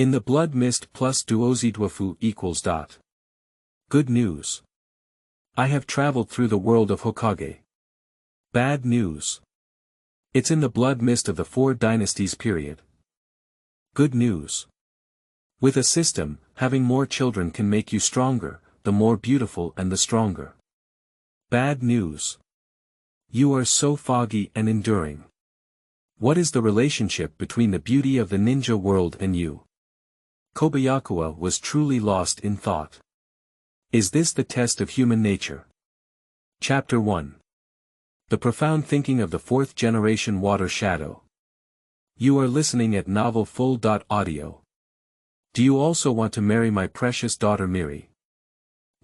In the Blood Mist+Duozi Duofu equals. Good news. I have traveled through the world of Hokage. Bad news. It's in the blood mist of the Four Dynasties period. Good news. With a system, having more children can make you stronger, the more beautiful and the stronger. Bad news. You are so foggy and enduring. What is the relationship between the beauty of the ninja world and you? Kobayakawa was truly lost in thought. Is this the test of human nature? Chapter 1. The profound thinking of the fourth generation water shadow. You are listening at novel full.audio. Do you also want to marry my precious daughter Miri?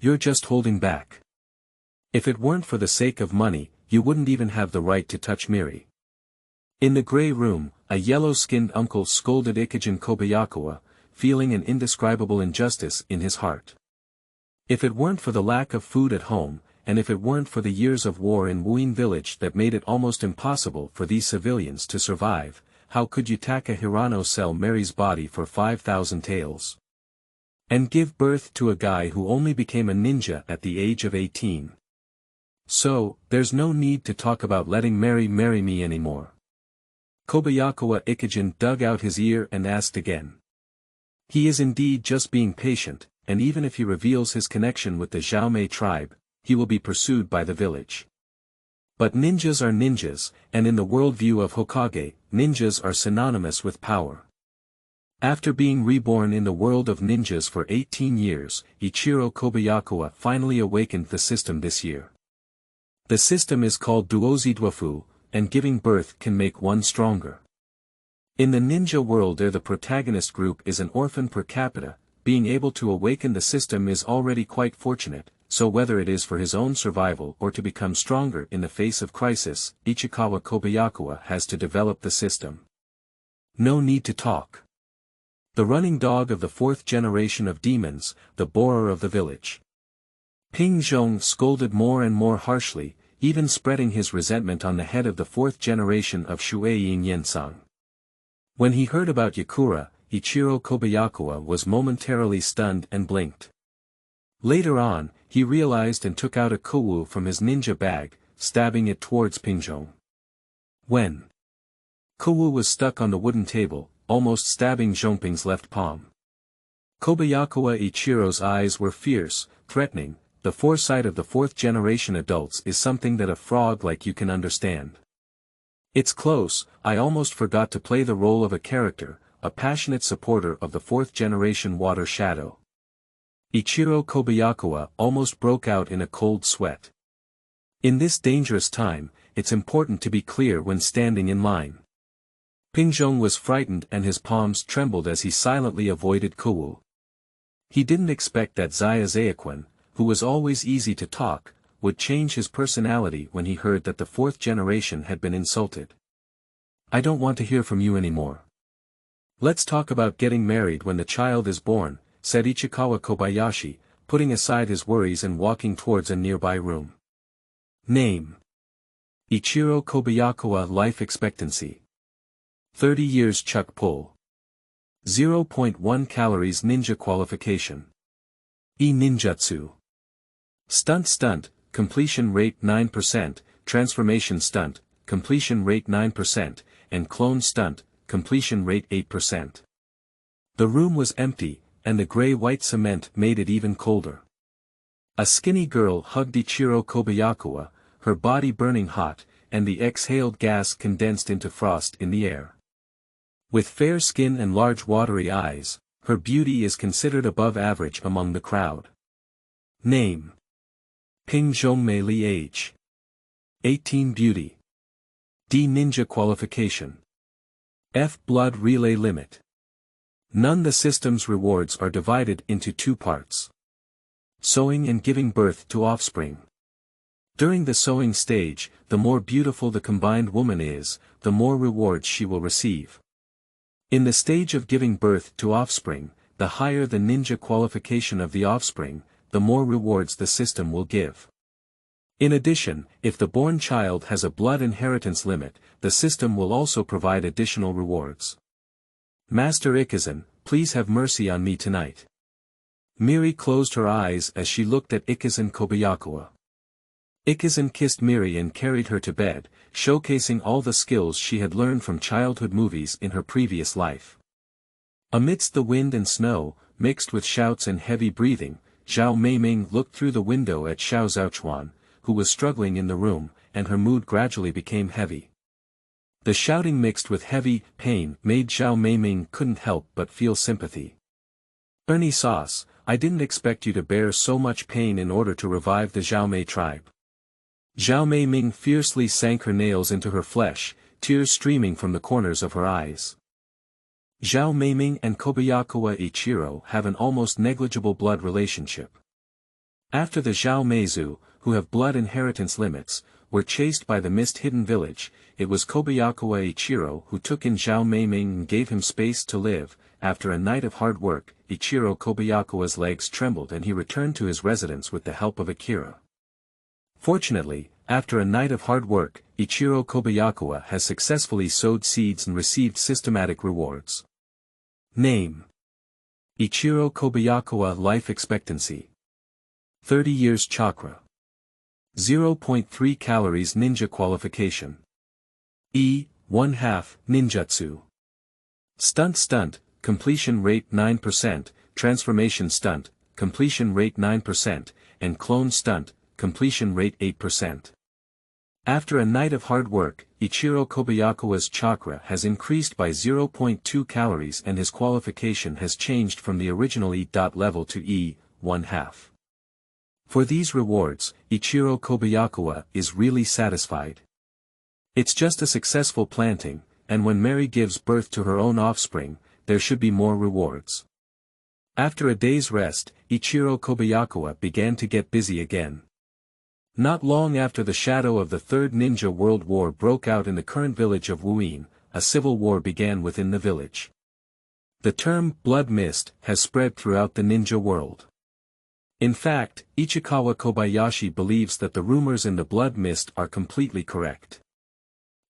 You're just holding back. If it weren't for the sake of money, you wouldn't even have the right to touch Miri. In the grey room, a yellow-skinned uncle scolded Ikijin Kobayakawa, feeling an indescribable injustice in his heart. If it weren't for the lack of food at home, and if it weren't for the years of war in Wuin village that made it almost impossible for these civilians to survive, how could Yutaka Hirano sell Mary's body for 5,000 taels? And give birth to a guy who only became a ninja at the age of 18. So, there's no need to talk about letting Mary marry me anymore. Kobayakawa Ikijin dug out his ear and asked again. He is indeed just being patient, and even if he reveals his connection with the Xiaomei tribe, he will be pursued by the village. But ninjas are ninjas, and in the worldview of Hokage, ninjas are synonymous with power. After being reborn in the world of ninjas for 18 years, Ichiro Kobayakawa finally awakened the system this year. The system is called Duozi Duofu, and giving birth can make one stronger. In the ninja world the protagonist group is an orphan per capita, being able to awaken the system is already quite fortunate, so whether it is for his own survival or to become stronger in the face of crisis, Ichikawa Kobayakawa has to develop the system. No need to talk. The running dog of the fourth generation of demons, the borer of the village. Ping Zhong scolded more and more harshly, even spreading his resentment on the head of the fourth generation of Shueiying Yensang. When he heard about Yakura, Ichiro Kobayakawa was momentarily stunned and blinked. Later on, he realized and took out a kowu from his ninja bag, stabbing it towards Pingzhong. When kowu was stuck on the wooden table, almost stabbing Zhongping's left palm. Kobayakawa Ichiro's eyes were fierce, threatening. The foresight of the fourth generation adults is something that a frog like you can understand. It's close, I almost forgot to play the role of a character, a passionate supporter of the fourth generation water shadow. Ichiro Kobayakawa almost broke out in a cold sweat. In this dangerous time, it's important to be clear when standing in line. Pingzhong was frightened and his palms trembled as he silently avoided kowu. He didn't expect that Zaya Zayaquan, who was always easy to talk, would change his personality when he heard that the fourth generation had been insulted. I don't want to hear from you anymore. Let's talk about getting married when the child is born, said Ichikawa Kobayashi, putting aside his worries and walking towards a nearby room. Name. Ichiro Kobayakawa. Life expectancy 30 years. Chuck pull 0.1 calories. Ninja qualification ninjutsu. Stunt, completion rate 9%, transformation stunt, completion rate 9%, and clone stunt, completion rate 8%. The room was empty, and the gray-white cement made it even colder. A skinny girl hugged Ichiro Kobayakawa, her body burning hot, and the exhaled gas condensed into frost in the air. With fair skin and large watery eyes, her beauty is considered above average among the crowd. Name. Ping Zhongmei Li. Age 18. Beauty. D. Ninja qualification. F. Blood relay limit. None. The system's rewards are divided into two parts. Sowing and giving birth to offspring. During the sowing stage, the more beautiful the combined woman is, the more rewards she will receive. In the stage of giving birth to offspring, the higher the ninja qualification of the offspring, the more rewards the system will give. In addition, if the born child has a blood inheritance limit, the system will also provide additional rewards. Master Ikizan, please have mercy on me tonight. Miri closed her eyes as she looked at Ikazan Kobayakawa. Ikazan kissed Miri and carried her to bed, showcasing all the skills she had learned from childhood movies in her previous life. Amidst the wind and snow, mixed with shouts and heavy breathing, Zhao Meiming looked through the window at Xiao Zhaochuan, who was struggling in the room, and her mood gradually became heavy. The shouting mixed with heavy pain made Zhao Meiming couldn't help but feel sympathy. Ernie Sauce, I didn't expect you to bear so much pain in order to revive the Zhaomei tribe. Zhao Meiming fiercely sank her nails into her flesh, tears streaming from the corners of her eyes. Zhao Meiming and Kobayakawa Ichiro have an almost negligible blood relationship. After the Zhao Meizu, who have blood inheritance limits, were chased by the mist-hidden village, it was Kobayakawa Ichiro who took in Zhao Meiming and gave him space to live. After a night of hard work, Ichiro Kobayakawa's legs trembled and he returned to his residence with the help of Akira. Fortunately, after a night of hard work, Ichiro Kobayakawa has successfully sowed seeds and received systematic rewards. Name: Ichiro Kobayakawa. Life expectancy: 30 years. Chakra: 0.3 calories. Ninja qualification: E1-10 ninjutsu. Stunt, completion rate 9%, transformation stunt, completion rate 9%, and clone stunt, completion rate 8%. After a night of hard work, Ichiro Kobayakawa's chakra has increased by 0.2 calories and his qualification has changed from the original E. level to E1/2. For these rewards, Ichiro Kobayakawa is really satisfied. It's just a successful planting, and when Mary gives birth to her own offspring, there should be more rewards. After a day's rest, Ichiro Kobayakawa began to get busy again. Not long after the shadow of the Third Ninja World War broke out in the current village of Wuin, a civil war began within the village. The term Blood Mist has spread throughout the ninja world. In fact, Ichikawa Kobayashi believes that the rumors in the Blood Mist are completely correct.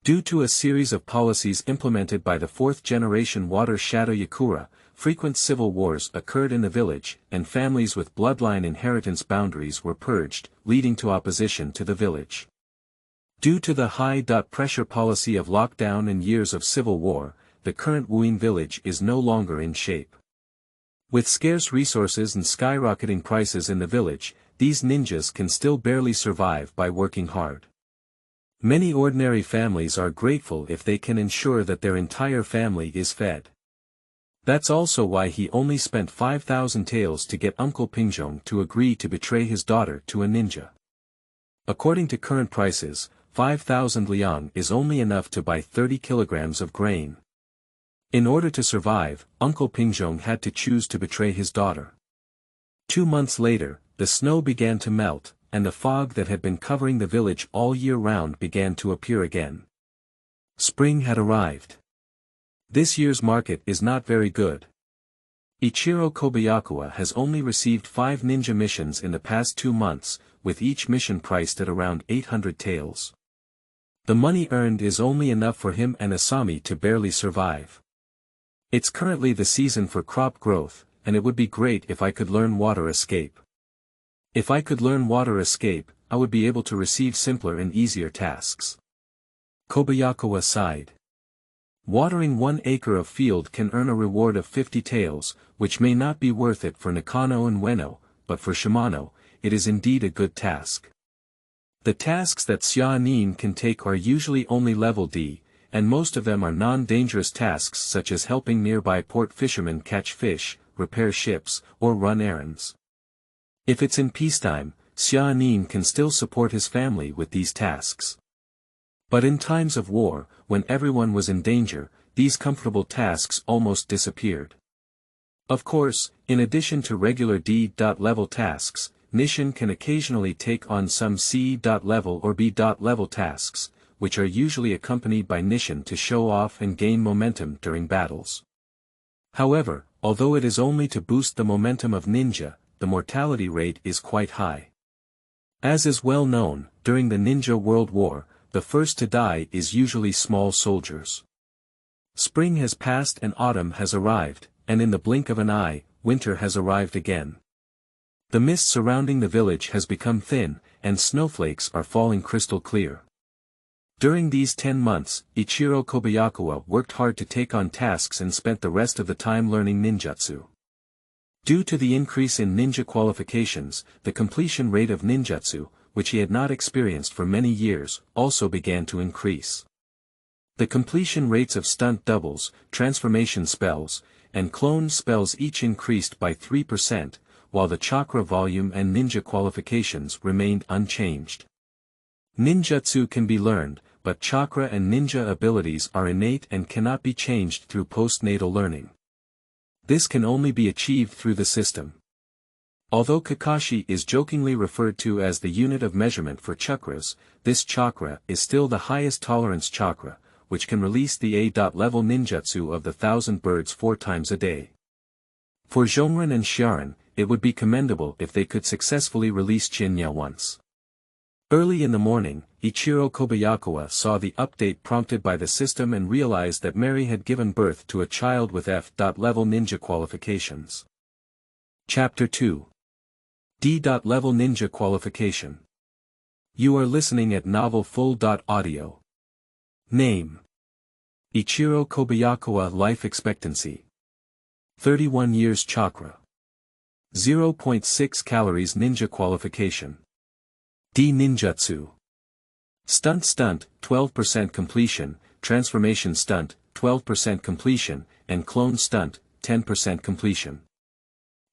Due to a series of policies implemented by the fourth-generation Water Shadow Yakura, frequent civil wars occurred in the village, and families with bloodline inheritance boundaries were purged, leading to opposition to the village. Due to the high-pressure policy of lockdown and years of civil war, the current Wuin village is no longer in shape. With scarce resources and skyrocketing prices in the village, these ninjas can still barely survive by working hard. Many ordinary families are grateful if they can ensure that their entire family is fed. That's also why he only spent 5,000 taels to get Uncle Pingjong to agree to betray his daughter to a ninja. According to current prices, 5,000 liang is only enough to buy 30 kilograms of grain. In order to survive, Uncle Pingjong had to choose to betray his daughter. 2 months later, the snow began to melt, and the fog that had been covering the village all year round began to appear again. Spring had arrived. This year's market is not very good. Ichiro Kobayakawa has only received 5 ninja missions in the past 2 months, with each mission priced at around 800 taels. The money earned is only enough for him and Asami to barely survive. It's currently the season for crop growth, and it would be great if I could learn water escape. If I could learn water escape, I would be able to receive simpler and easier tasks. Kobayakawa sighed. Watering 1 acre of field can earn a reward of 50 taels, which may not be worth it for Nakano and Ueno, but for Shimano, it is indeed a good task. The tasks that Xiaonin can take are usually only level D, and most of them are non-dangerous tasks such as helping nearby port fishermen catch fish, repair ships, or run errands. If it's in peacetime, Xiaonin can still support his family with these tasks. But in times of war, when everyone was in danger, these comfortable tasks almost disappeared. Of course, in addition to regular D.level tasks, Nishin can occasionally take on some C.level or B.level tasks, which are usually accompanied by Nishin to show off and gain momentum during battles. However, although it is only to boost the momentum of ninja, the mortality rate is quite high. As is well known, during the Ninja World War, the first to die is usually small soldiers. Spring has passed and autumn has arrived, and in the blink of an eye, winter has arrived again. The mist surrounding the village has become thin, and snowflakes are falling crystal clear. During these 10 months, Ichiro Kobayakawa worked hard to take on tasks and spent the rest of the time learning ninjutsu. Due to the increase in ninja qualifications, the completion rate of ninjutsu, which he had not experienced for many years, also began to increase. The completion rates of stunt doubles, transformation spells, and clone spells each increased by 3%, while the chakra volume and ninja qualifications remained unchanged. Ninjutsu can be learned, but chakra and ninja abilities are innate and cannot be changed through postnatal learning. This can only be achieved through the system. Although Kakashi is jokingly referred to as the unit of measurement for chakras, this chakra is still the highest tolerance chakra, which can release the A-level ninjutsu of the 1,000 birds 4 times a day. For Zhongren and Xiaran, it would be commendable if they could successfully release Jinya once. Early in the morning, Ichiro Kobayakawa saw the update prompted by the system and realized that Mary had given birth to a child with F-level ninja qualifications. Chapter 2. D-level ninja qualification. You are listening at Novel Full.audio. Name: Ichiro Kobayakawa. Life expectancy: 31 years. Chakra: 0.6 calories. Ninja qualification: D ninjutsu. Stunt 12% completion, transformation stunt 12% completion, and clone stunt 10% completion.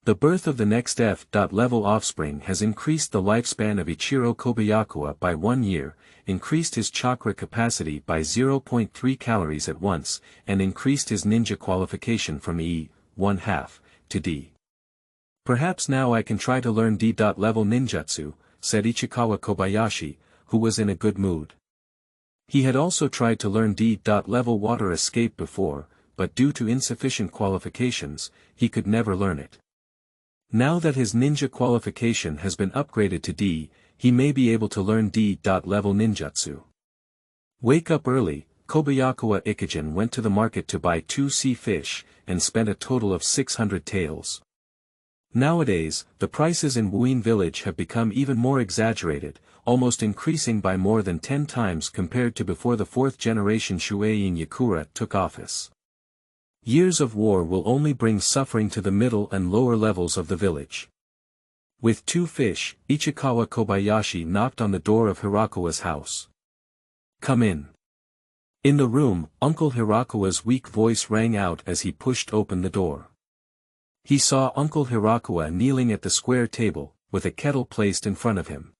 The birth of the next F-level offspring has increased the lifespan of Ichiro Kobayakawa by 1 year, increased his chakra capacity by 0.3 calories at once, and increased his ninja qualification from E1/2 to D. Perhaps now I can try to learn D-level ninjutsu, said Ichikawa Kobayashi, who was in a good mood. He had also tried to learn D-level water escape before, but due to insufficient qualifications, he could never learn it. Now that his ninja qualification has been upgraded to D, he may be able to learn D-level ninjutsu. Wake up early, Kobayakawa Ikijin went to the market to buy 2 sea fish, and spent a total of 600 taels. Nowadays, the prices in Wuin village have become even more exaggerated, almost increasing by more than 10 times compared to before the 4th generation Shuein Yakura took office. Years of war will only bring suffering to the middle and lower levels of the village. With 2 fish, Ichikawa Kobayashi knocked on the door of Hirakawa's house. Come in. In the room, Uncle Hirakawa's weak voice rang out as he pushed open the door. He saw Uncle Hirakawa kneeling at the square table, with a kettle placed in front of him.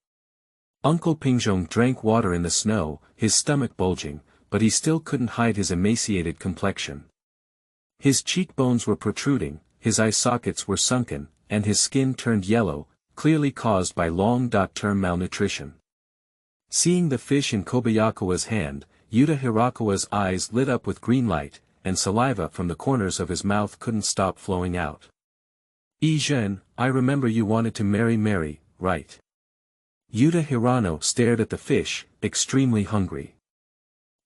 Uncle Pingjong drank water in the snow, his stomach bulging, but he still couldn't hide his emaciated complexion. His cheekbones were protruding, his eye sockets were sunken, and his skin turned yellow, clearly caused by long-term malnutrition. Seeing the fish in Kobayakawa's hand, Yuta Hirakawa's eyes lit up with green light, and saliva from the corners of his mouth couldn't stop flowing out. Izhen, I remember you wanted to marry Mary, right? Yuta Hirano stared at the fish, extremely hungry.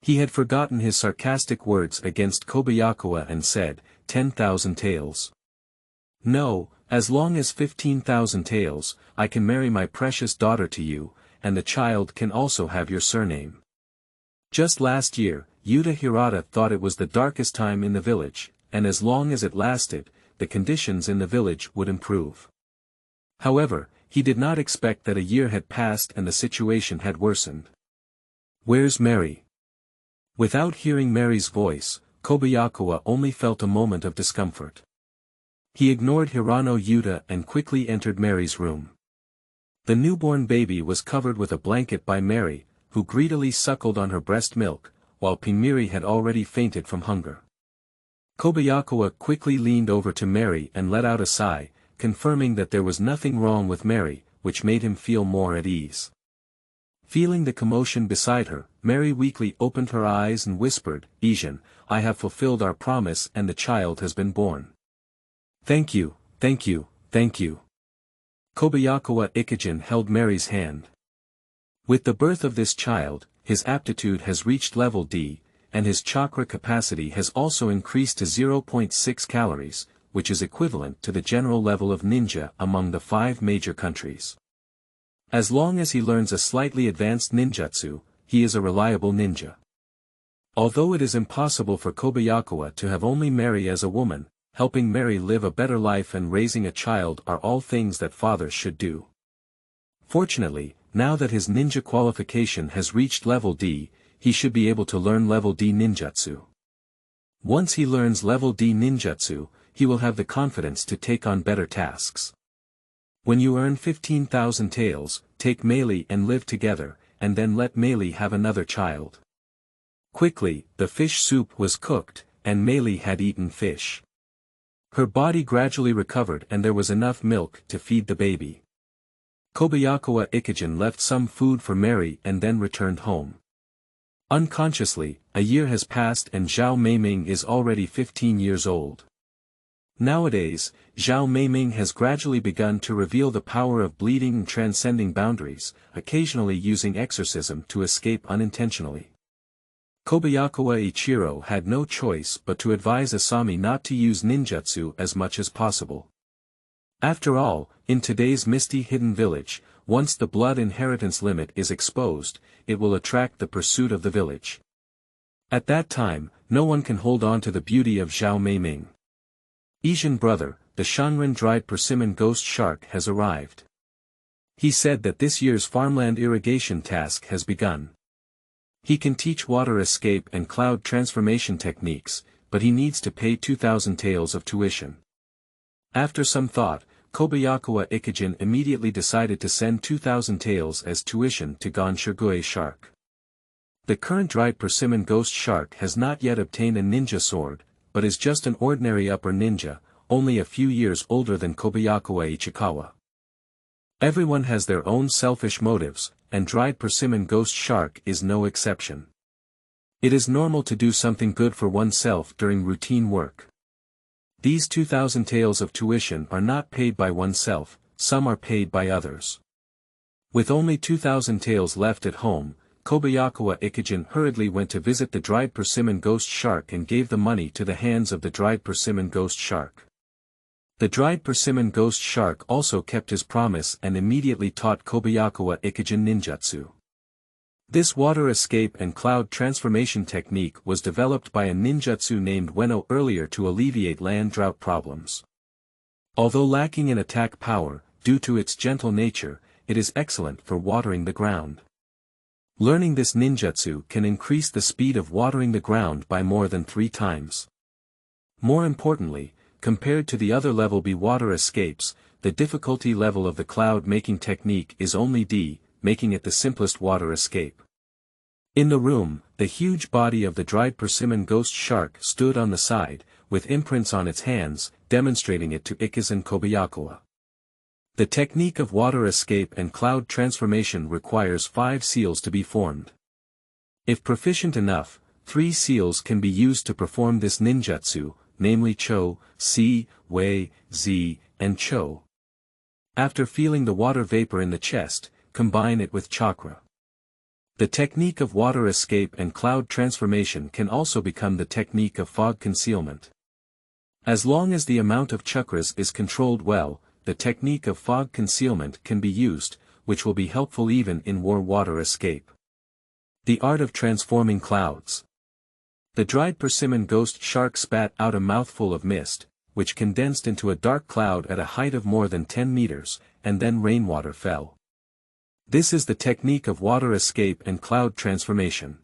He had forgotten his sarcastic words against Kobayakawa and said, 10,000 taels. No, as long as 15,000 taels, I can marry my precious daughter to you, and the child can also have your surname. Just last year, Yuta Hirata thought it was the darkest time in the village, and as long as it lasted, the conditions in the village would improve. However, he did not expect that a year had passed and the situation had worsened. Where's Mary? Without hearing Mary's voice, Kobayakawa only felt a moment of discomfort. He ignored Hirano Yuta and quickly entered Mary's room. The newborn baby was covered with a blanket by Mary, who greedily suckled on her breast milk, while Pinmiri had already fainted from hunger. Kobayakawa quickly leaned over to Mary and let out a sigh, confirming that there was nothing wrong with Mary, which made him feel more at ease. Feeling the commotion beside her, Mary weakly opened her eyes and whispered, Izhen, I have fulfilled our promise and the child has been born. Thank you, thank you, thank you. Kobayakawa Ikijin held Mary's hand. With the birth of this child, his aptitude has reached level D, and his chakra capacity has also increased to 0.6 calories, which is equivalent to the general level of ninja among the 5 major countries. As long as he learns a slightly advanced ninjutsu, he is a reliable ninja. Although it is impossible for Kobayakawa to have only Mary as a woman, helping Mary live a better life and raising a child are all things that fathers should do. Fortunately, now that his ninja qualification has reached level D, he should be able to learn level D ninjutsu. Once he learns level D ninjutsu, he will have the confidence to take on better tasks. When you earn 15,000 taels, take Meili and live together, and then let Meili have another child. Quickly, the fish soup was cooked, and Meili had eaten fish. Her body gradually recovered and there was enough milk to feed the baby. Kobayakawa Ikijin left some food for Mary and then returned home. Unconsciously, a year has passed and Zhao Meiming is already 15 years old. Nowadays, Zhao Meiming has gradually begun to reveal the power of bleeding and transcending boundaries, occasionally using exorcism to escape unintentionally. Kobayakawa Ichiro had no choice but to advise Asami not to use ninjutsu as much as possible. After all, in today's Misty hidden village, once the blood inheritance limit is exposed, it will attract the pursuit of the village. At that time, no one can hold on to the beauty of Zhao Meiming. Ishin brother, the Shanren dried persimmon ghost shark has arrived. He said that this year's farmland irrigation task has begun. He can teach water escape and cloud transformation techniques, but he needs to pay 2,000 taels of tuition. After some thought, Kobayakawa Ikijin immediately decided to send 2,000 taels as tuition to Gonshirgui shark. The current dried persimmon ghost shark has not yet obtained a ninja sword, but is just an ordinary upper ninja, only a few years older than Kobayakawa Ichikawa. Everyone has their own selfish motives, and dried persimmon ghost shark is no exception. It is normal to do something good for oneself during routine work. These 2,000 taels of tuition are not paid by oneself, some are paid by others. With only 2,000 taels left at home, Kobayakawa Ikijin hurriedly went to visit the dried persimmon ghost shark and gave the money to the hands of the dried persimmon ghost shark. The dried persimmon ghost shark also kept his promise and immediately taught Kobayakawa Ikijin ninjutsu. This water escape and cloud transformation technique was developed by a ninjutsu named Ueno earlier to alleviate land drought problems. Although lacking in attack power, due to its gentle nature, it is excellent for watering the ground. Learning this ninjutsu can increase the speed of watering the ground by more than 3 times. More importantly, compared to the other level B water escapes, the difficulty level of the cloud making technique is only D, making it the simplest water escape. In the room, the huge body of the dried persimmon ghost shark stood on the side, with imprints on its hands, demonstrating it to Ikis and Kobayakawa. The technique of water escape and cloud transformation requires 5 seals to be formed. If proficient enough, 3 seals can be used to perform this ninjutsu, namely Cho, Si, Wei, Zi, and Cho. After feeling the water vapor in the chest, combine it with chakra. The technique of water escape and cloud transformation can also become the technique of fog concealment. As long as the amount of chakras is controlled well, the technique of fog concealment can be used, which will be helpful even in war water escape. The art of transforming clouds. The dried persimmon ghost shark spat out a mouthful of mist, which condensed into a dark cloud at a height of more than 10 meters, and then rainwater fell. This is the technique of water escape and cloud transformation.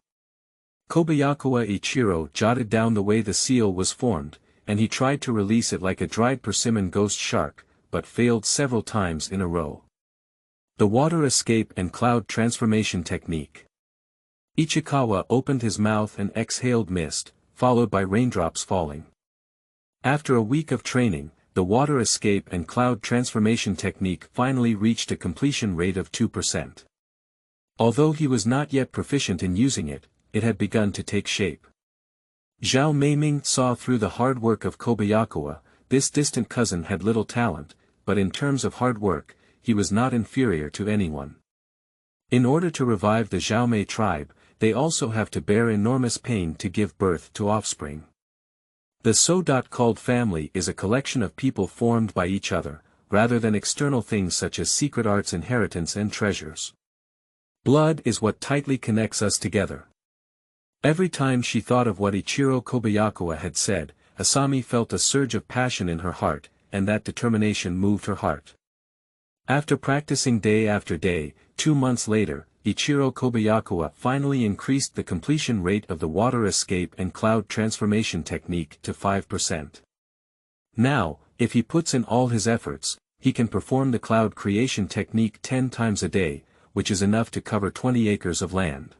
Kobayakawa Ichiro jotted down the way the seal was formed, and he tried to release it like a dried persimmon ghost shark, but failed several times in a row. The water escape and cloud transformation technique. Ichikawa opened his mouth and exhaled mist, followed by raindrops falling. After a week of training, the water escape and cloud transformation technique finally reached a completion rate of 2%. Although he was not yet proficient in using it, it had begun to take shape. Zhao Meiming saw through the hard work of Kobayakawa. This distant cousin had little talent, but in terms of hard work, he was not inferior to anyone. In order to revive the Zhaomei tribe, they also have to bear enormous pain to give birth to offspring. The so-called family is a collection of people formed by each other, rather than external things such as secret arts, inheritance and treasures. Blood is what tightly connects us together. Every time she thought of what Ichiro Kobayakawa had said, Asami felt a surge of passion in her heart, and that determination moved her heart. After practicing day after day, 2 months later, Ichiro Kobayakawa finally increased the completion rate of the water escape and cloud transformation technique to 5%. Now, if he puts in all his efforts, he can perform the cloud creation technique 10 times a day, which is enough to cover 20 acres of land.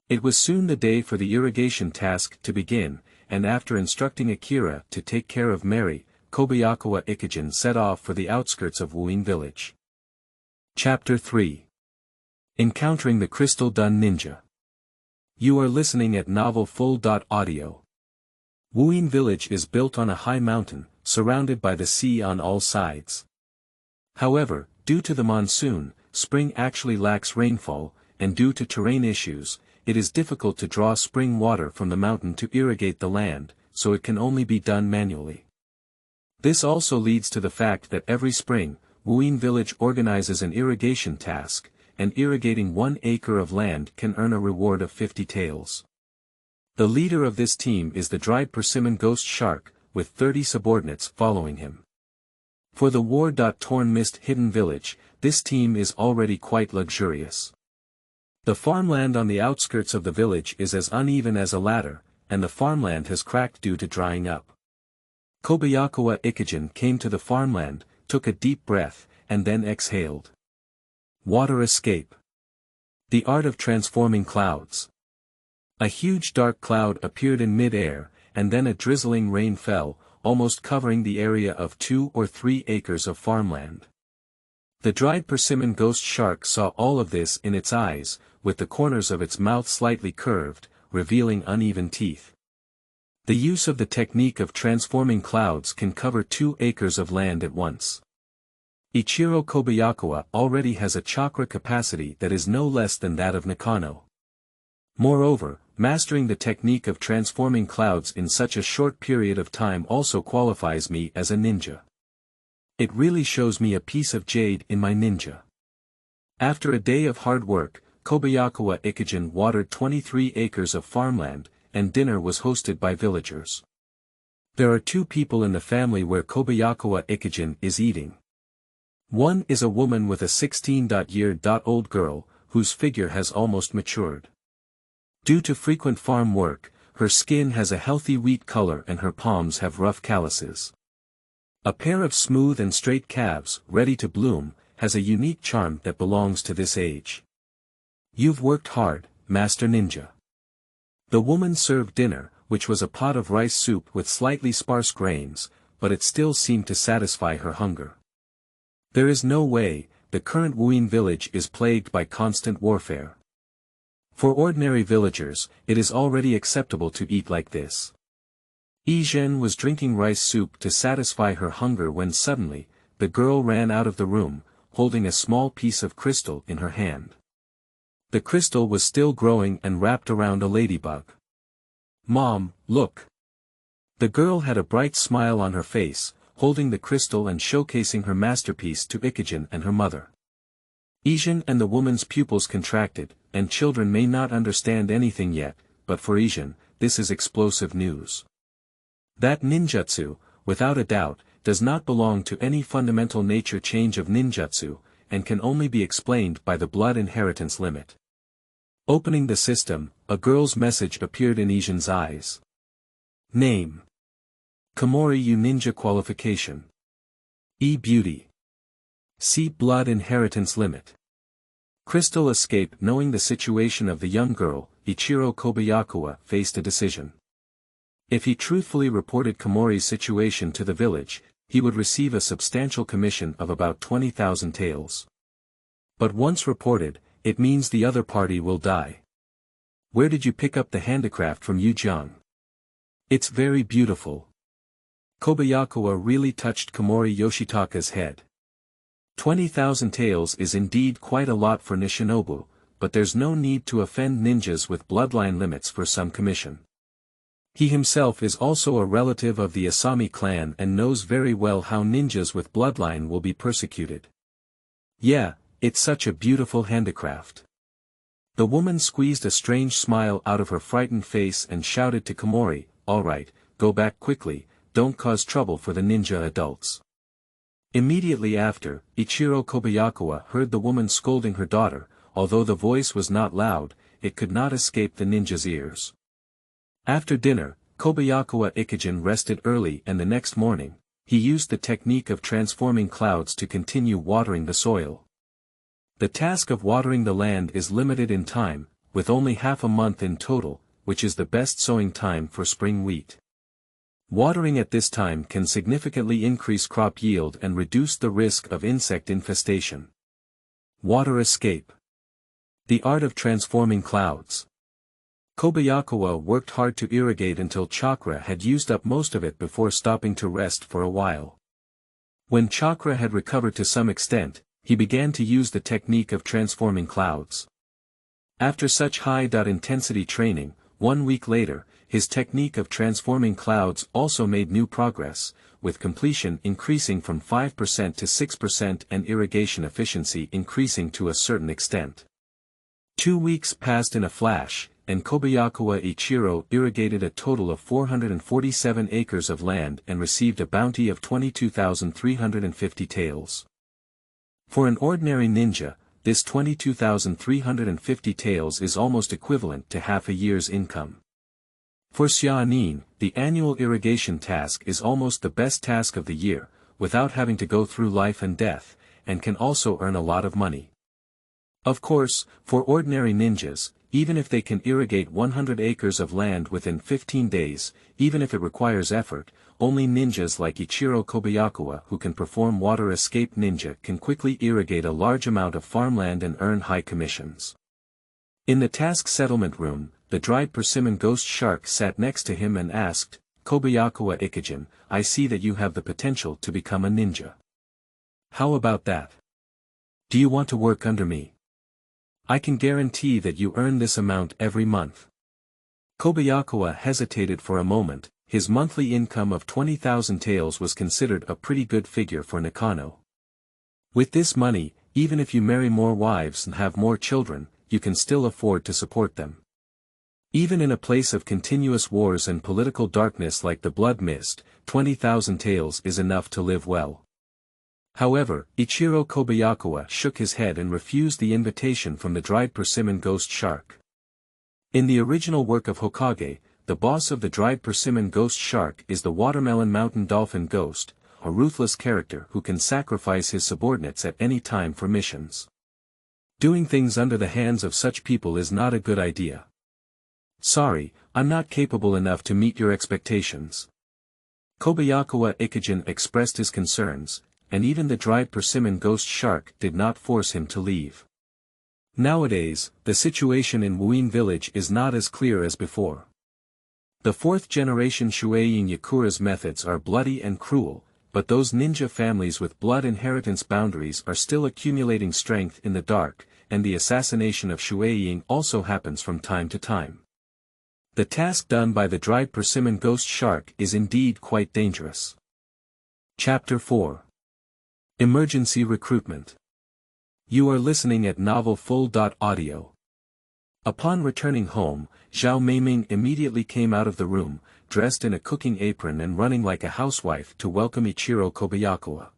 It was soon the day for the irrigation task to begin, and after instructing Ichiro to take care of Mary, Kobayakawa Ikijin set off for the outskirts of Wuin village. Chapter 3. Encountering the Crystal Dun Ninja. You are listening at Novel Full.audio. Wuin village is built on a high mountain, surrounded by the sea on all sides. However, due to the monsoon, spring actually lacks rainfall, and due to terrain issues, it is difficult to draw spring water from the mountain to irrigate the land, so it can only be done manually. This also leads to the fact that every spring, Wuin village organizes an irrigation task, and irrigating 1 acre of land can earn a reward of 50 taels. The leader of this team is the dried persimmon ghost shark, with 30 subordinates following him. For the War.Torn Mist hidden village, this team is already quite luxurious. The farmland on the outskirts of the village is as uneven as a ladder, and the farmland has cracked due to drying up. Kobayakawa Ikijin came to the farmland, took a deep breath, and then exhaled. Water escape. The art of transforming clouds. A huge dark cloud appeared in mid-air, and then a drizzling rain fell, almost covering the area of 2 or 3 acres of farmland. The dried persimmon ghost shark saw all of this in its eyes, with the corners of its mouth slightly curved, revealing uneven teeth. The use of the technique of transforming clouds can cover 2 acres of land at once. Ichiro Kobayakawa already has a chakra capacity that is no less than that of Nakano. Moreover, mastering the technique of transforming clouds in such a short period of time also qualifies me as a ninja. It really shows me a piece of jade in my ninja. After a day of hard work, Kobayakawa Ikijin watered 23 acres of farmland, and dinner was hosted by villagers. There are 2 people in the family where Kobayakawa Ikijin is eating. One is a woman with a 16-year-old girl, whose figure has almost matured. Due to frequent farm work, her skin has a healthy wheat color and her palms have rough calluses. A pair of smooth and straight calves, ready to bloom, has a unique charm that belongs to this age. You've worked hard, Master Ninja. The woman served dinner, which was a pot of rice soup with slightly sparse grains, but it still seemed to satisfy her hunger. There is no way, the current Wuin village is plagued by constant warfare. For ordinary villagers, it is already acceptable to eat like this. Izhen was drinking rice soup to satisfy her hunger when suddenly, the girl ran out of the room, holding a small piece of crystal in her hand. The crystal was still growing and wrapped around a ladybug. Mom, look! The girl had a bright smile on her face, holding the crystal and showcasing her masterpiece to Ikijin and her mother. Izhen and the woman's pupils contracted, and children may not understand anything yet, but for Izhen, this is explosive news. That ninjutsu, without a doubt, does not belong to any fundamental nature change of ninjutsu, and can only be explained by the blood inheritance limit. Opening the system, a girl's message appeared in Izhen's eyes. Name: Komori U Ninja Qualification. E-Beauty. See Blood Inheritance Limit. Crystal escape. Knowing the situation of the young girl, Ichiro Kobayakawa faced a decision. If he truthfully reported Komori's situation to the village, he would receive a substantial commission of about 20,000 taels. But once reported, it means the other party will die. Where did you pick up the handicraft from, Yujiang? It's very beautiful. Kobayakawa really touched Komori Yoshitaka's head. 20,000 taels is indeed quite a lot for Nishinobu, but there's no need to offend ninjas with bloodline limits for some commission. He himself is also a relative of the Asami clan and knows very well how ninjas with bloodline will be persecuted. Yeah, it's such a beautiful handicraft. The woman squeezed a strange smile out of her frightened face and shouted to Komori, "Alright, go back quickly, don't cause trouble for the ninja adults." Immediately after, Ichiro Kobayakawa heard the woman scolding her daughter, although the voice was not loud, it could not escape the ninja's ears. After dinner, Kobayakawa Ikijin rested early and the next morning, he used the technique of transforming clouds to continue watering the soil. The task of watering the land is limited in time, with only half a month in total, which is the best sowing time for spring wheat. Watering at this time can significantly increase crop yield and reduce the risk of insect infestation. Water escape. The art of transforming clouds. Kobayakawa worked hard to irrigate until chakra had used up most of it before stopping to rest for a while. When chakra had recovered to some extent, he began to use the technique of transforming clouds. After such high-intensity training, 1 week later, his technique of transforming clouds also made new progress, with completion increasing from 5% to 6% and irrigation efficiency increasing to a certain extent. 2 weeks passed in a flash, and Kobayakawa Ichiro irrigated a total of 447 acres of land and received a bounty of 22,350 taels. For an ordinary ninja, this 22,350 taels is almost equivalent to half a year's income. For Xiaonin, the annual irrigation task is almost the best task of the year, without having to go through life and death, and can also earn a lot of money. Of course, for ordinary ninjas, even if they can irrigate 100 acres of land within 15 days, even if it requires effort, only ninjas like Ichiro Kobayakawa who can perform water escape ninja can quickly irrigate a large amount of farmland and earn high commissions. In the task settlement room, the dried persimmon ghost shark sat next to him and asked, "Kobayakawa Ikijin, I see that you have the potential to become a ninja. How about that? Do you want to work under me? I can guarantee that you earn this amount every month." Kobayakawa hesitated for a moment. His monthly income of 20,000 taels was considered a pretty good figure for Nakano. With this money, even if you marry more wives and have more children, you can still afford to support them. Even in a place of continuous wars and political darkness like the Blood Mist, 20,000 taels is enough to live well. However, Ichiro Kobayakawa shook his head and refused the invitation from the dried persimmon ghost shark. In the original work of Hokage, the boss of the dried persimmon ghost shark is the watermelon mountain dolphin ghost, a ruthless character who can sacrifice his subordinates at any time for missions. Doing things under the hands of such people is not a good idea. Sorry, I'm not capable enough to meet your expectations. Kobayakawa Ikijin expressed his concerns, and even the dried persimmon ghost shark did not force him to leave. Nowadays, the situation in Wuin village is not as clear as before. The fourth-generation Shuein Yakura's methods are bloody and cruel, but those ninja families with blood inheritance boundaries are still accumulating strength in the dark, and the assassination of Shuein also happens from time to time. The task done by the dried persimmon ghost shark is indeed quite dangerous. Chapter 4. Emergency Recruitment. You are listening at Novel Full.audio. Upon returning home, Zhao Meiming immediately came out of the room, dressed in a cooking apron and running like a housewife to welcome Ichiro Kobayakawa.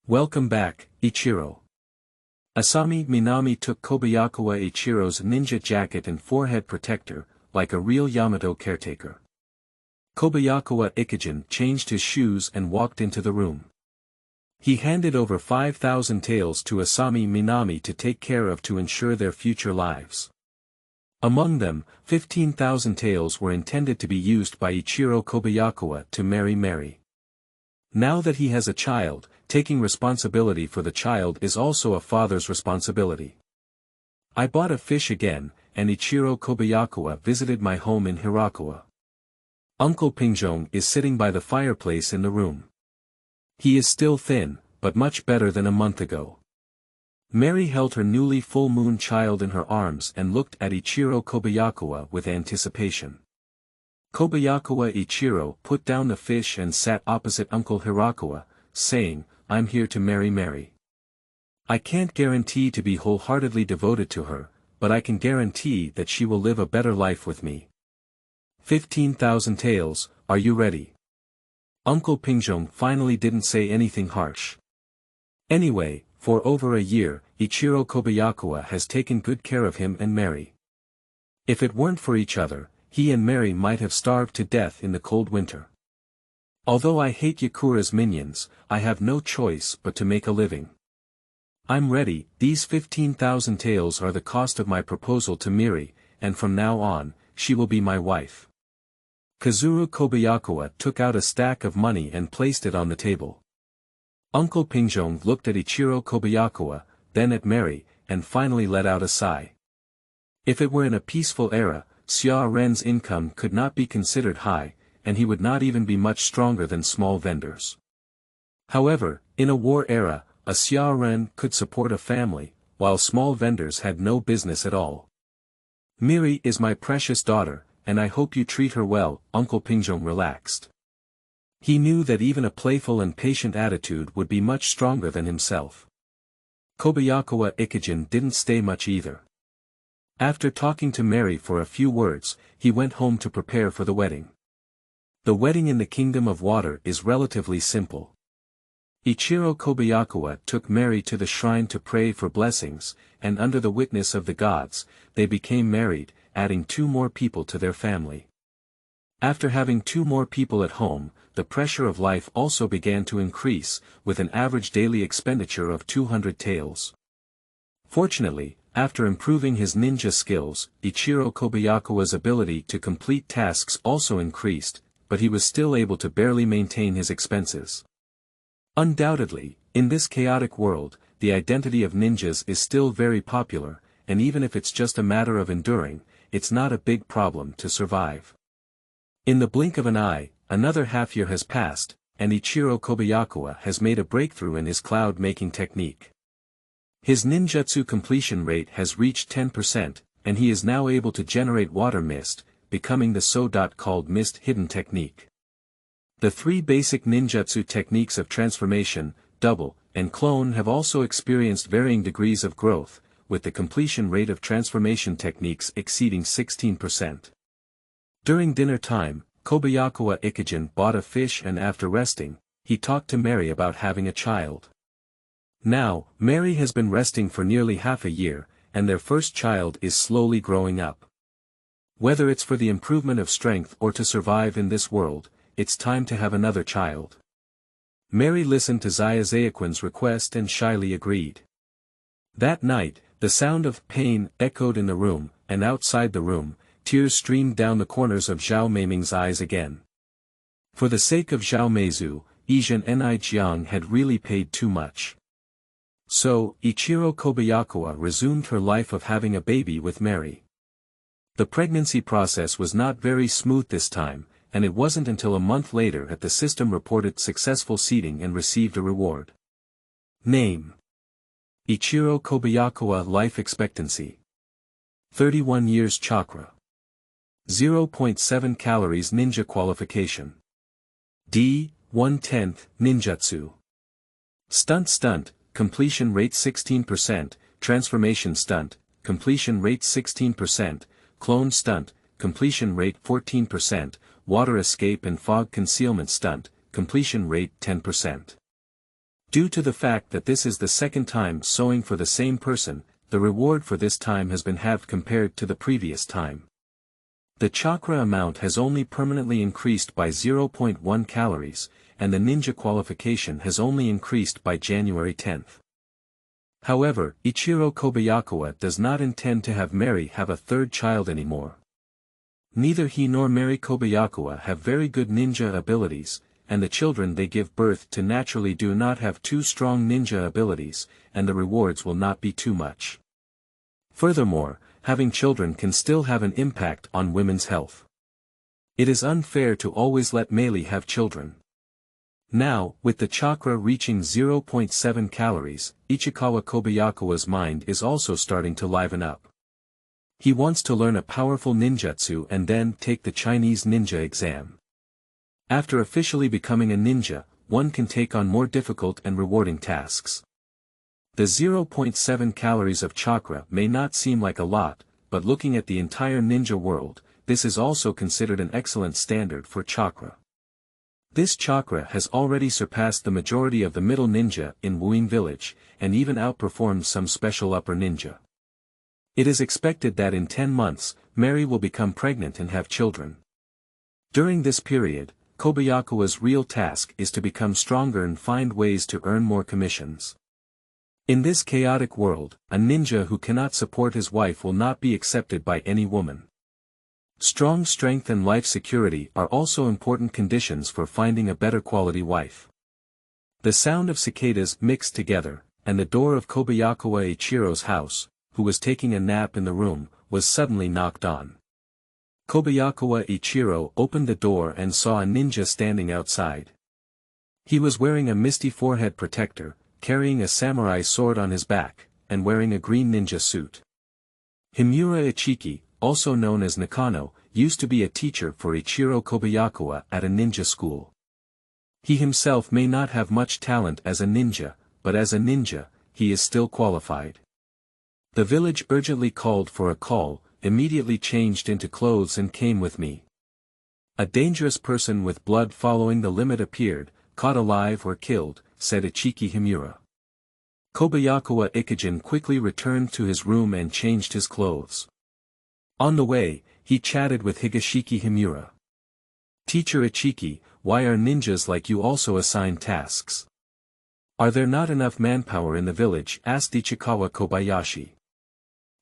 Welcome back, Ichiro. Asami Minami took Kobayakawa Ichiro's ninja jacket and forehead protector, like a real Yamato caretaker. Kobayakawa Ikijin changed his shoes and walked into the room. He handed over 5,000 taels to Asami Minami to take care of to ensure their future lives. Among them, 15,000 taels were intended to be used by Ichiro Kobayakawa to marry Mary. Now that he has a child, taking responsibility for the child is also a father's responsibility. I bought a fish again, and Ichiro Kobayakawa visited my home in Hirakawa. Uncle Pingjong is sitting by the fireplace in the room. He is still thin, but much better than a month ago. Mary held her newly full moon child in her arms and looked at Ichiro Kobayakawa with anticipation. Kobayakawa Ichiro put down the fish and sat opposite Uncle Hirakawa, saying, "I'm here to marry Mary. I can't guarantee to be wholeheartedly devoted to her, but I can guarantee that she will live a better life with me. 15,000 taels, are you ready?" Uncle Pingjong finally didn't say anything harsh. Anyway, for over a year, Ichiro Kobayakawa has taken good care of him and Mary. If it weren't for each other, he and Mary might have starved to death in the cold winter. Although I hate Yakura's minions, I have no choice but to make a living. I'm ready. These 15,000 taels are the cost of my proposal to Miri, and from now on, she will be my wife. Kazuru Kobayakawa took out a stack of money and placed it on the table. Uncle Pingjong looked at Ichiro Kobayakawa, then at Mary, and finally let out a sigh. If it were in a peaceful era, Xia Ren's income could not be considered high, and he would not even be much stronger than small vendors. However, in a war era, a Xia Ren could support a family, while small vendors had no business at all. Miri is my precious daughter, and I hope you treat her well. Uncle Pingjong relaxed. He knew that even a playful and patient attitude would be much stronger than himself. Kobayakawa Ikijin didn't stay much either. After talking to Mary for a few words, he went home to prepare for the wedding. The wedding in the Kingdom of Water is relatively simple. Ichiro Kobayakawa took Mary to the shrine to pray for blessings, and under the witness of the gods, they became married, adding 2 more people to their family. After having 2 more people at home, the pressure of life also began to increase, with an average daily expenditure of 200 taels. Fortunately, after improving his ninja skills, Ichiro Kobayakawa's ability to complete tasks also increased, but he was still able to barely maintain his expenses. Undoubtedly, in this chaotic world, the identity of ninjas is still very popular, and even if it's just a matter of enduring, it's not a big problem to survive. In the blink of an eye, another half year has passed, and Ichiro Kobayakawa has made a breakthrough in his cloud-making technique. His ninjutsu completion rate has reached 10%, and he is now able to generate water mist, becoming the so-called mist hidden technique. The 3 basic ninjutsu techniques of transformation, double, and clone have also experienced varying degrees of growth, with the completion rate of transformation techniques exceeding 16%. During dinner time, Kobayakawa Ikijin bought a fish and after resting, he talked to Mary about having a child. Now, Mary has been resting for nearly half a year, and their first child is slowly growing up. Whether it's for the improvement of strength or to survive in this world, it's time to have another child. Mary listened to Zayazayaquin's request and shyly agreed. That night, the sound of pain echoed in the room, and outside the room, tears streamed down the corners of Zhao Meiming's eyes again. For the sake of Zhao Meizu, Izhen Jiang had really paid too much. So, Ichiro Kobayakawa resumed her life of having a baby with Mary. The pregnancy process was not very smooth this time, and it wasn't until a month later that the system reported successful seeding and received a reward. Name: Ichiro Kobayakawa. Life expectancy: 31 years. Chakra: 0.7 calories. Ninja qualification: D1-10 ninjutsu. Stunt, completion rate 16%, transformation stunt, completion rate 16%, clone stunt, completion rate 14%, water escape and fog concealment stunt, completion rate 10%. Due to the fact that this is the second time sewing for the same person, the reward for this time has been halved compared to the previous time. The chakra amount has only permanently increased by 0.1 calories, and the ninja qualification has only increased by January 10th. However, Ichiro Kobayakawa does not intend to have Mary have a third child anymore. Neither he nor Mary Kobayakawa have very good ninja abilities, and the children they give birth to naturally do not have too strong ninja abilities, and the rewards will not be too much. Furthermore, having children can still have an impact on women's health. It is unfair to always let Meili have children. Now, with the chakra reaching 0.7 calories, Ichikawa Kobayakawa's mind is also starting to liven up. He wants to learn a powerful ninjutsu and then take the Chinese ninja exam. After officially becoming a ninja, one can take on more difficult and rewarding tasks. The 0.7 calories of chakra may not seem like a lot, but looking at the entire ninja world, this is also considered an excellent standard for chakra. This chakra has already surpassed the majority of the middle ninja in Wuin village, and even outperformed some special upper ninja. It is expected that in 10 months, Mary will become pregnant and have children. During this period, Kobayakawa's real task is to become stronger and find ways to earn more commissions. In this chaotic world, a ninja who cannot support his wife will not be accepted by any woman. Strong strength and life security are also important conditions for finding a better quality wife. The sound of cicadas mixed together, and the door of Kobayakawa Ichiro's house, who was taking a nap in the room, was suddenly knocked on. Kobayakawa Ichiro opened the door and saw a ninja standing outside. He was wearing a misty forehead protector, carrying a samurai sword on his back, and wearing a green ninja suit. Himura Ichiki, also known as Nakano, used to be a teacher for Ichiro Kobayakawa at a ninja school. He himself may not have much talent as a ninja, but as a ninja, he is still qualified. The village urgently called for a call, immediately changed into clothes and came with me. A dangerous person with blood following the limit appeared, caught alive or killed, said Ichiki Himura. Kobayakawa Ikijin quickly returned to his room and changed his clothes. On the way, he chatted with Higashiki Himura. Teacher Ichiki, why are ninjas like you also assigned tasks? Are there not enough manpower in the village? Asked Ichikawa Kobayashi.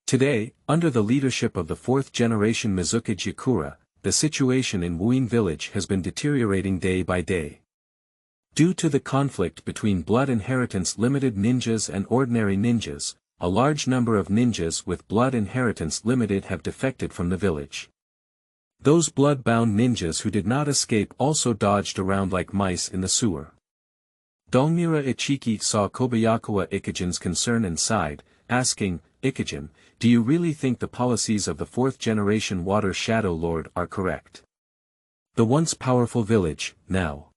Today, under the leadership of the fourth generation Mizuki Jikura, the situation in Wuin village has been deteriorating day by day. Due to the conflict between blood inheritance limited ninjas and ordinary ninjas, a large number of ninjas with blood inheritance limited have defected from the village. Those blood-bound ninjas who did not escape also dodged around like mice in the sewer. Dongmura Ichiki saw Kobayakawa Ikijin's concern and sighed, asking, Ikijin, do you really think the policies of the fourth generation Water Shadow Lord are correct? The once powerful village, now.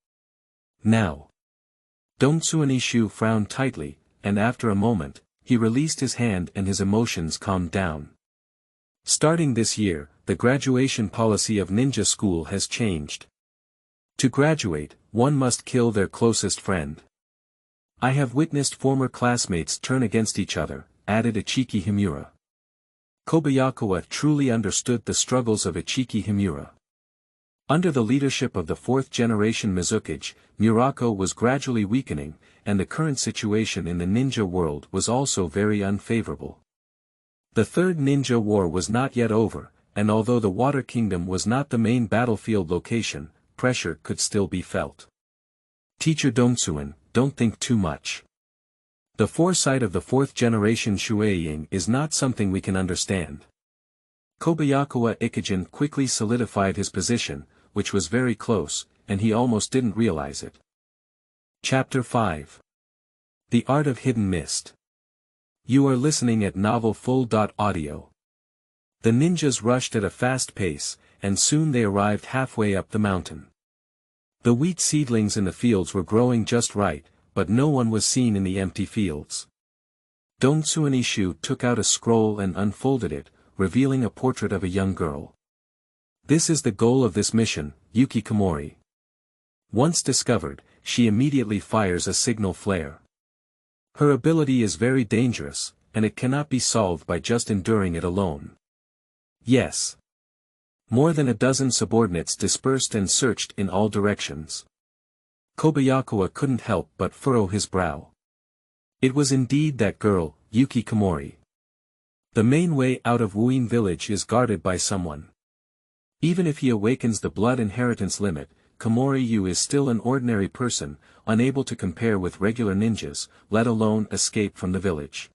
Dongsuanishu frowned tightly, and after a moment, he released his hand and his emotions calmed down. Starting this year, the graduation policy of ninja school has changed. To graduate, one must kill their closest friend. I have witnessed former classmates turn against each other, added Ichiki Himura. Kobayakawa truly understood the struggles of Ichiki Himura. Under the leadership of the fourth generation Mizuki, Murako was gradually weakening, and the current situation in the ninja world was also very unfavorable. The Third Ninja War was not yet over, and although the Water Kingdom was not the main battlefield location, pressure could still be felt. Teacher Dongsuan, don't think too much. The foresight of the fourth generation Shueiying is not something we can understand. Kobayakawa Ikijin quickly solidified his position, which was very close, and he almost didn't realize it. Chapter 5. The Art of Hidden Mist. You are listening at Novel Full.audio. The ninjas rushed at a fast pace, and soon they arrived halfway up the mountain. The wheat seedlings in the fields were growing just right, but no one was seen in the empty fields. Dongsuanishu took out a scroll and unfolded it, revealing a portrait of a young girl. This is the goal of this mission, Yuki Komori. Once discovered, she immediately fires a signal flare. Her ability is very dangerous, and it cannot be solved by just enduring it alone. Yes. More than a dozen subordinates dispersed and searched in all directions. Kobayakawa couldn't help but furrow his brow. It was indeed that girl, Yuki Komori. The main way out of Wuin village is guarded by someone. Even if he awakens the blood inheritance limit, Komori-yu is still an ordinary person, unable to compare with regular ninjas, let alone escape from the village.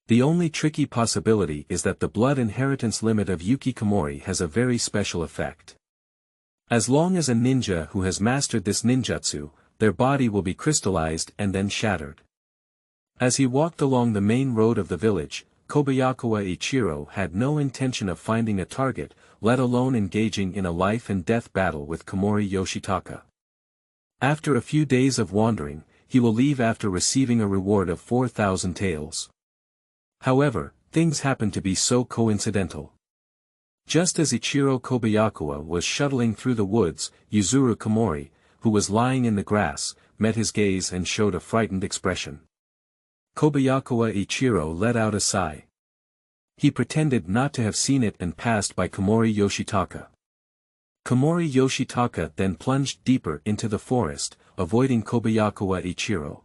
The only tricky possibility is that the blood inheritance limit of Yuki Komori has a very special effect. As long as a ninja who has mastered this ninjutsu, their body will be crystallized and then shattered. As he walked along the main road of the village, Kobayakawa Ichiro had no intention of finding a target, let alone engaging in a life-and-death battle with Komori Yoshitaka. After a few days of wandering, he will leave after receiving a reward of 4,000 taels. However, things happen to be so coincidental. Just as Ichiro Kobayakawa was shuttling through the woods, Yuzuru Komori, who was lying in the grass, met his gaze and showed a frightened expression. Kobayakawa Ichiro let out a sigh. He pretended not to have seen it and passed by Komori Yoshitaka. Komori Yoshitaka then plunged deeper into the forest, avoiding Kobayakawa Ichiro.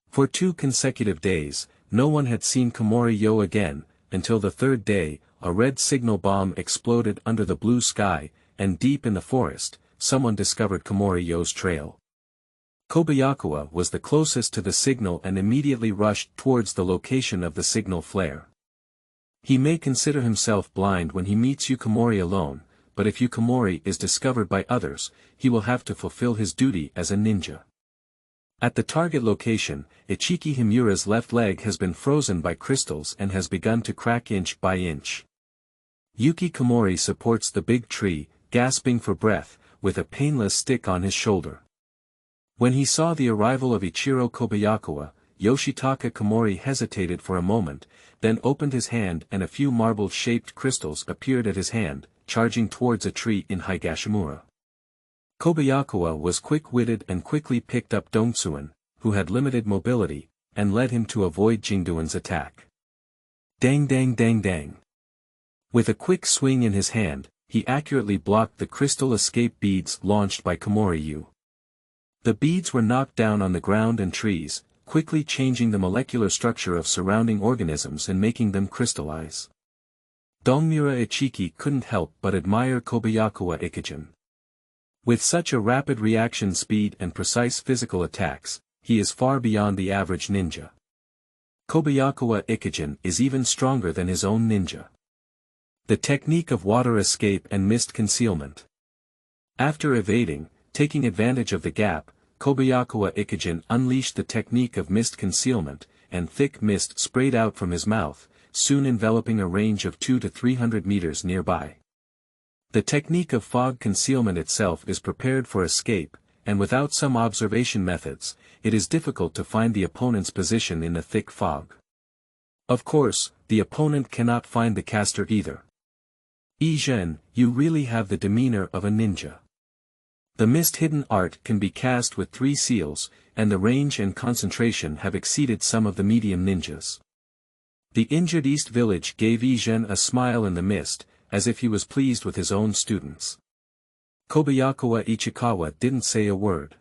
For 2 consecutive days, no one had seen Komori Yo again, until the 3rd day, a red signal bomb exploded under the blue sky, and deep in the forest, someone discovered Komori Yo's trail. Kobayakawa was the closest to the signal and immediately rushed towards the location of the signal flare. He may consider himself blind when he meets Yukamori alone, but if Yukamori is discovered by others, he will have to fulfill his duty as a ninja. At the target location, Ichiki Himura's left leg has been frozen by crystals and has begun to crack inch by inch. Yuki Komori supports the big tree, gasping for breath, with a painless stick on his shoulder. When he saw the arrival of Ichiro Kobayakawa, Yoshitaka Komori hesitated for a moment, then opened his hand and a few marble-shaped crystals appeared at his hand, charging towards a tree in Higashimura. Kobayakawa was quick-witted and quickly picked up Dongsuan, who had limited mobility, and led him to avoid Jingduan's attack. Dang dang dang dang. With a quick swing in his hand, he accurately blocked the crystal escape beads launched by Komori-yu. The beads were knocked down on the ground and trees, quickly changing the molecular structure of surrounding organisms and making them crystallize. Dongmura Ichiki couldn't help but admire Kobayakawa Ikijin. With such a rapid reaction speed and precise physical attacks, he is far beyond the average ninja. Kobayakawa Ikijin is even stronger than his own ninja. The technique of water escape and mist concealment. After evading, taking advantage of the gap, Kobayakawa Ikijin unleashed the technique of mist concealment, and thick mist sprayed out from his mouth, soon enveloping a range of 200 to 300 meters nearby. The technique of fog concealment itself is prepared for escape, and without some observation methods, it is difficult to find the opponent's position in the thick fog. Of course, the opponent cannot find the caster either. Izhen, you really have the demeanor of a ninja. The mist-hidden art can be cast with 3 seals, and the range and concentration have exceeded some of the medium ninjas. The injured East Village gave Izhen a smile in the mist, as if he was pleased with his own students. Kobayakawa Ichikawa didn't say a word.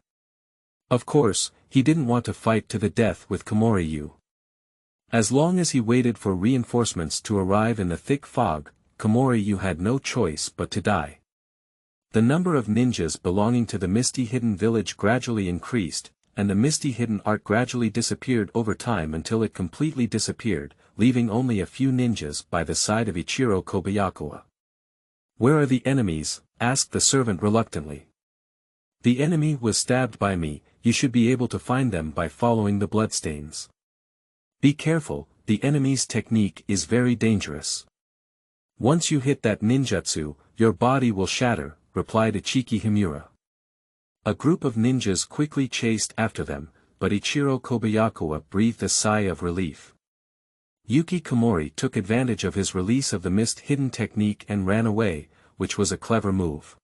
Of course, he didn't want to fight to the death with Komori-yu. As long as he waited for reinforcements to arrive in the thick fog, Komori-yu had no choice but to die. The number of ninjas belonging to the Misty Hidden Village gradually increased, and the Misty Hidden art gradually disappeared over time until it completely disappeared, leaving only a few ninjas by the side of Ichiro Kobayakawa. "Where are the enemies?" asked the servant reluctantly. "The enemy was stabbed by me, you should be able to find them by following the bloodstains. Be careful, the enemy's technique is very dangerous. Once you hit that ninjutsu, your body will shatter," replied Ichiki Himura. A group of ninjas quickly chased after them, but Ichiro Kobayakawa breathed a sigh of relief. Yuki Komori took advantage of his release of the mist-hidden technique and ran away, which was a clever move.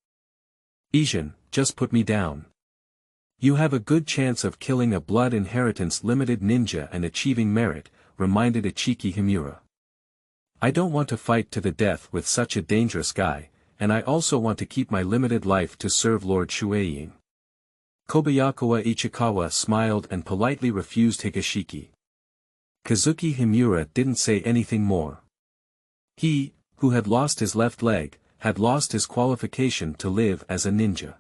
"Izhen, just put me down. You have a good chance of killing a blood inheritance limited ninja and achieving merit," reminded Ichiki Himura. "I don't want to fight to the death with such a dangerous guy, and I also want to keep my limited life to serve Lord Shueiying." Kobayakawa Ichikawa smiled and politely refused Higashiki. Kazuki Himura didn't say anything more. He, who had lost his left leg, had lost his qualification to live as a ninja.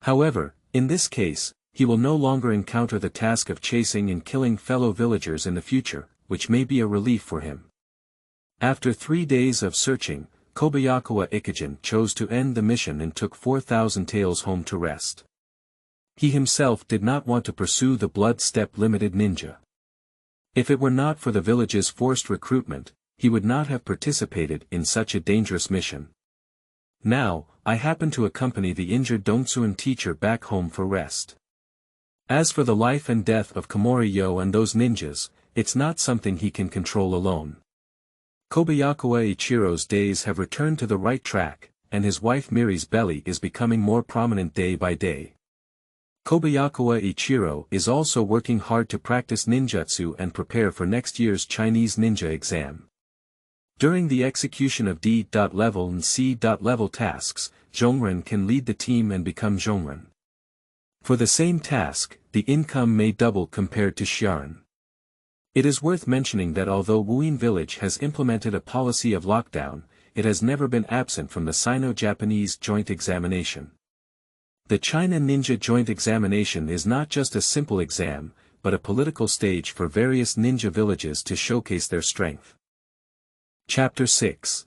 However, in this case, he will no longer encounter the task of chasing and killing fellow villagers in the future, which may be a relief for him. After 3 days of searching, Kobayakawa Ikijin chose to end the mission and took 4,000 taels home to rest. He himself did not want to pursue the blood step limited ninja. If it were not for the village's forced recruitment, he would not have participated in such a dangerous mission. Now, I happen to accompany the injured Dongsuan teacher back home for rest. As for the life and death of Komori-yo and those ninjas, it's not something he can control alone. Kobayakawa Ichiro's days have returned to the right track, and his wife Miri's belly is becoming more prominent day by day. Kobayakawa Ichiro is also working hard to practice ninjutsu and prepare for next year's Chinese ninja exam. During the execution of D.level and C.level tasks, Zhongren can lead the team and become Zhongren. For the same task, the income may double compared to Xiaran. It is worth mentioning that although Wuyin village has implemented a policy of lockdown, it has never been absent from the Sino-Japanese joint examination. The China Ninja Joint Examination is not just a simple exam, but a political stage for various ninja villages to showcase their strength. Chapter 6.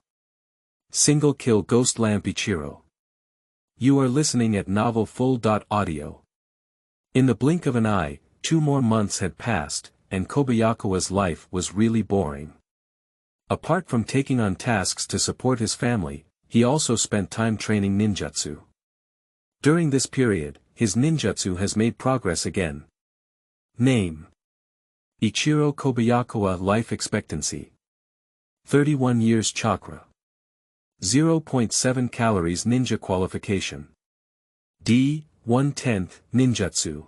Single Kill Ghost Lamp Ichiro. You are listening at Novel Full.audio. In the blink of an eye, 2 more months had passed, and Kobayakawa's life was really boring. Apart from taking on tasks to support his family, he also spent time training ninjutsu. During this period, his ninjutsu has made progress again. Name: Ichiro Kobayakawa. Life expectancy: 31 years. Chakra: 0.7 calories. Ninja qualification: D1-10 ninjutsu.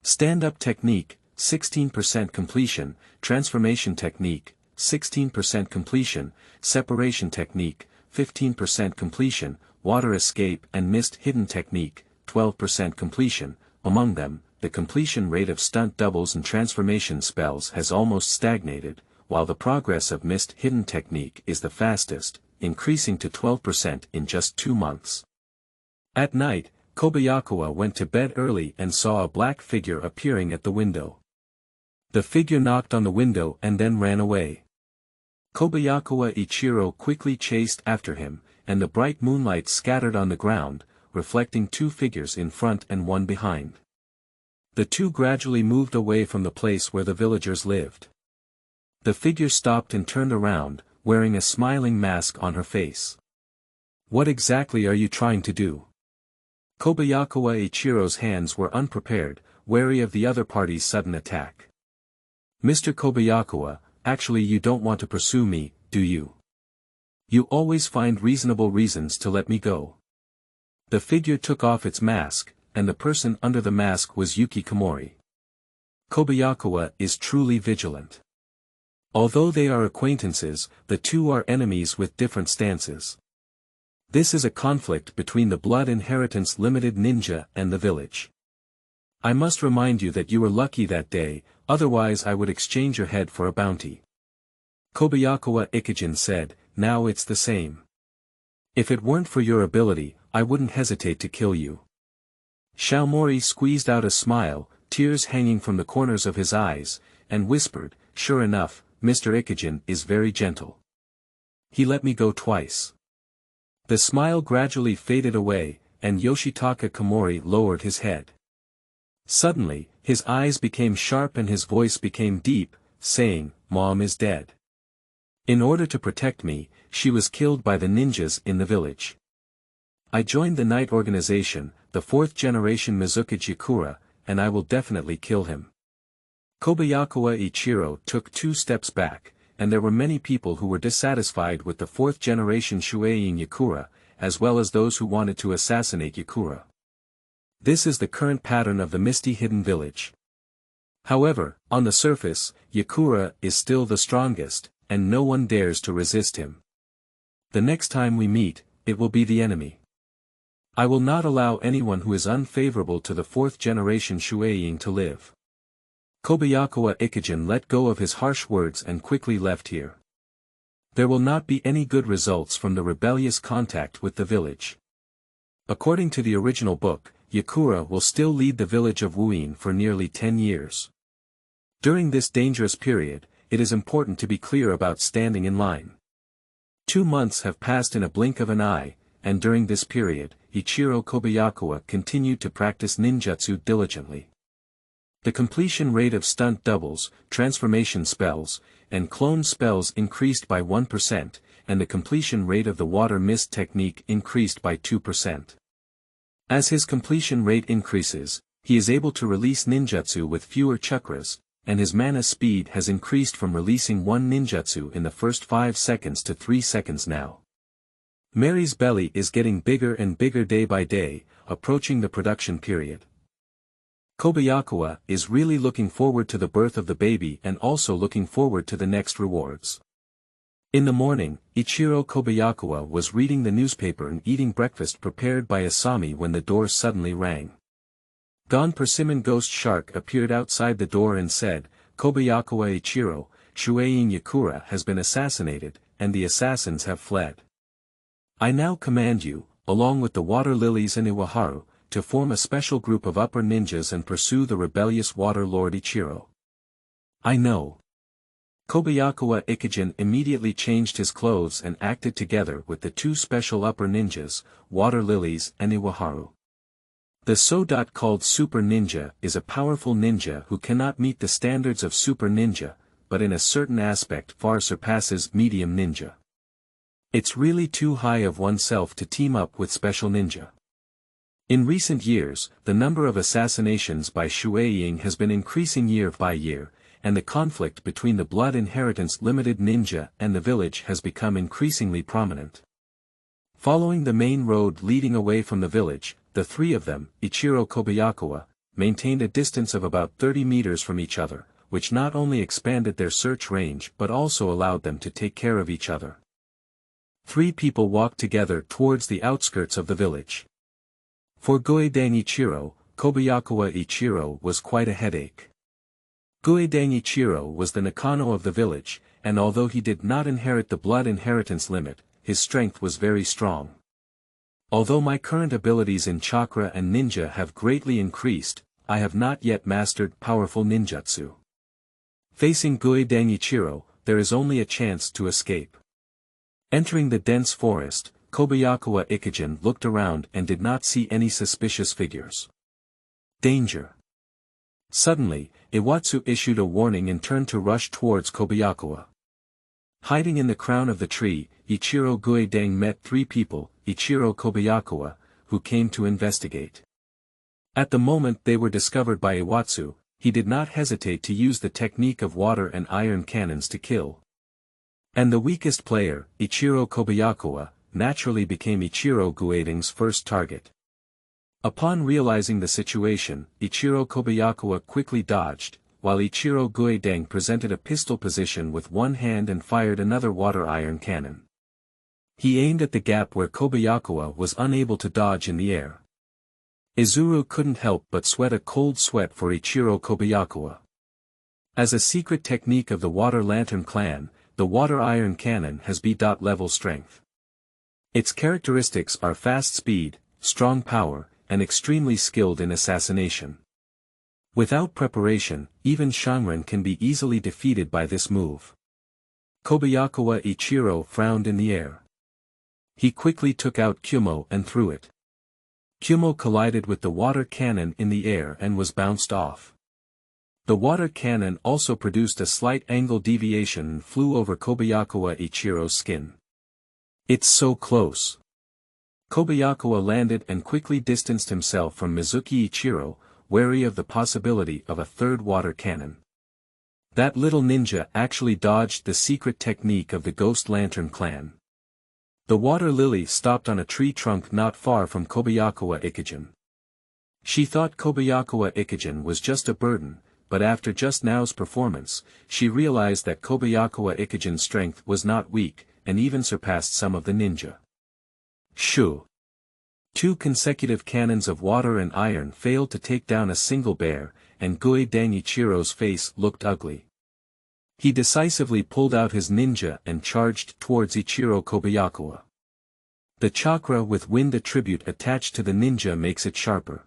Stand-up technique: 16% completion, transformation technique, 16% completion, separation technique, 15% completion, water escape and mist hidden technique, 12% completion. Among them, the completion rate of stunt doubles and transformation spells has almost stagnated, while the progress of mist hidden technique is the fastest, increasing to 12% in just 2 months. At night, Kobayakawa went to bed early and saw a black figure appearing at the window. The figure knocked on the window and then ran away. Kobayakawa Ichiro quickly chased after him, and the bright moonlight scattered on the ground, reflecting 2 figures in front and 1 behind. The 2 gradually moved away from the place where the villagers lived. The figure stopped and turned around, wearing a smiling mask on her face. What exactly are you trying to do? Kobayakawa Ichiro's hands were unprepared, wary of the other party's sudden attack. Mr. Kobayakawa, actually you don't want to pursue me, do you? You always find reasonable reasons to let me go. The figure took off its mask, and the person under the mask was Yuki Komori. Kobayakawa is truly vigilant. Although they are acquaintances, the 2 are enemies with different stances. This is a conflict between the Blood Inheritance Limited Ninja and the village. I must remind you that you were lucky that day, otherwise I would exchange your head for a bounty. Kobayakawa Ikijin said, now it's the same. If it weren't for your ability, I wouldn't hesitate to kill you. Shaomori squeezed out a smile, tears hanging from the corners of his eyes, and whispered, sure enough, Mr. Ikijin is very gentle. He let me go twice. The smile gradually faded away, and Yoshitaka Komori lowered his head. Suddenly, his eyes became sharp and his voice became deep, saying, Mom is dead. In order to protect me, she was killed by the ninjas in the village. I joined the night organization, the 4th generation Mizukage Yakura, and I will definitely kill him. Kobayakawa Ichiro took 2 steps back, and there were many people who were dissatisfied with the 4th generation Shuein Yakura, as well as those who wanted to assassinate Yakura. This is the current pattern of the Misty hidden village. However, on the surface, Yakura is still the strongest, and no one dares to resist him. The next time we meet, it will be the enemy. I will not allow anyone who is unfavorable to the 4th generation Shuein to live. Kobayakawa Ikijin let go of his harsh words and quickly left here. There will not be any good results from the rebellious contact with the village. According to the original book, Yakura will still lead the village of Wuyin for nearly 10 years. During this dangerous period, it is important to be clear about standing in line. 2 months have passed in a blink of an eye, and during this period, Ichiro Kobayakawa continued to practice ninjutsu diligently. The completion rate of stunt doubles, transformation spells, and clone spells increased by 1%, and the completion rate of the water mist technique increased by 2%. As his completion rate increases, he is able to release ninjutsu with fewer chakras, and his mana speed has increased from releasing one ninjutsu in the first 5 seconds to 3 seconds now. Mary's belly is getting bigger and bigger day by day, approaching the production period. Kobayakawa is really looking forward to the birth of the baby and also looking forward to the next rewards. In the morning, Ichiro Kobayakawa was reading the newspaper and eating breakfast prepared by Asami when the door suddenly rang. Gon Persimmon Ghost Shark appeared outside the door and said, "Kobayakawa Ichiro, Shuein Yakura has been assassinated, and the assassins have fled. I now command you, along with the Water Lilies and Iwaharu, to form a special group of upper ninjas and pursue the rebellious Water Lord Ichiro." "I know." Kobayakawa Ikijin immediately changed his clothes and acted together with the two special upper ninjas, Water Lilies and Iwaharu. The so-called Super Ninja is a powerful ninja who cannot meet the standards of Super Ninja, but in a certain aspect far surpasses Medium Ninja. It's really too high of oneself to team up with Special Ninja. In recent years, the number of assassinations by Shueiying has been increasing year by year, and the conflict between the Blood Inheritance Limited Ninja and the village has become increasingly prominent. Following the main road leading away from the village, the three of them, Ichiro Kobayakawa, maintained a distance of about 30 meters from each other, which not only expanded their search range but also allowed them to take care of each other. Three people walked together towards the outskirts of the village. For Goeidang Ichiro, Kobayakawa Ichiro was quite a headache. Goeidang Ichiro was the Nakano of the village, and although he did not inherit the blood inheritance limit, his strength was very strong. Although my current abilities in chakra and ninja have greatly increased, I have not yet mastered powerful ninjutsu. Facing Goeidang Ichiro, there is only a chance to escape. Entering the dense forest, Kobayakawa Ikijin looked around and did not see any suspicious figures. Danger! Suddenly, Iwatsu issued a warning and turned to rush towards Kobayakawa. Hiding in the crown of the tree, Ichiro Goeidang met three people, Ichiro Kobayakawa, who came to investigate. At the moment they were discovered by Iwatsu, he did not hesitate to use the technique of water and iron cannons to kill. And the weakest player, Ichiro Kobayakawa, naturally became Ichiro Goeidang's first target. Upon realizing the situation, Ichiro Kobayakawa quickly dodged, while Ichiro Goeidang presented a pistol position with one hand and fired another water iron cannon. He aimed at the gap where Kobayakawa was unable to dodge in the air. Izuru couldn't help but sweat a cold sweat for Ichiro Kobayakawa. As a secret technique of the Water Lantern clan, the water iron cannon has B.level strength. Its characteristics are fast speed, strong power, and extremely skilled in assassination. Without preparation, even Shangren can be easily defeated by this move. Kobayakawa Ichiro frowned in the air. He quickly took out Kyumo and threw it. Kyumo collided with the water cannon in the air and was bounced off. The water cannon also produced a slight angle deviation and flew over Kobayakawa Ichiro's skin. "It's so close." Kobayakawa landed and quickly distanced himself from Mizuki Ichiro, wary of the possibility of a third water cannon. That little ninja actually dodged the secret technique of the Ghost Lantern clan. The water lily stopped on a tree trunk not far from Kobayakawa Ikijin. She thought Kobayakawa Ikijin was just a burden, but after just now's performance, she realized that Kobayakawa Ikijin's strength was not weak, and even surpassed some of the ninja. Shoo! 2 consecutive cannons of water and iron failed to take down a single bear, and Goeidang Ichiro's face looked ugly. He decisively pulled out his ninja and charged towards Ichiro Kobayakawa. The chakra with wind attribute attached to the ninja makes it sharper.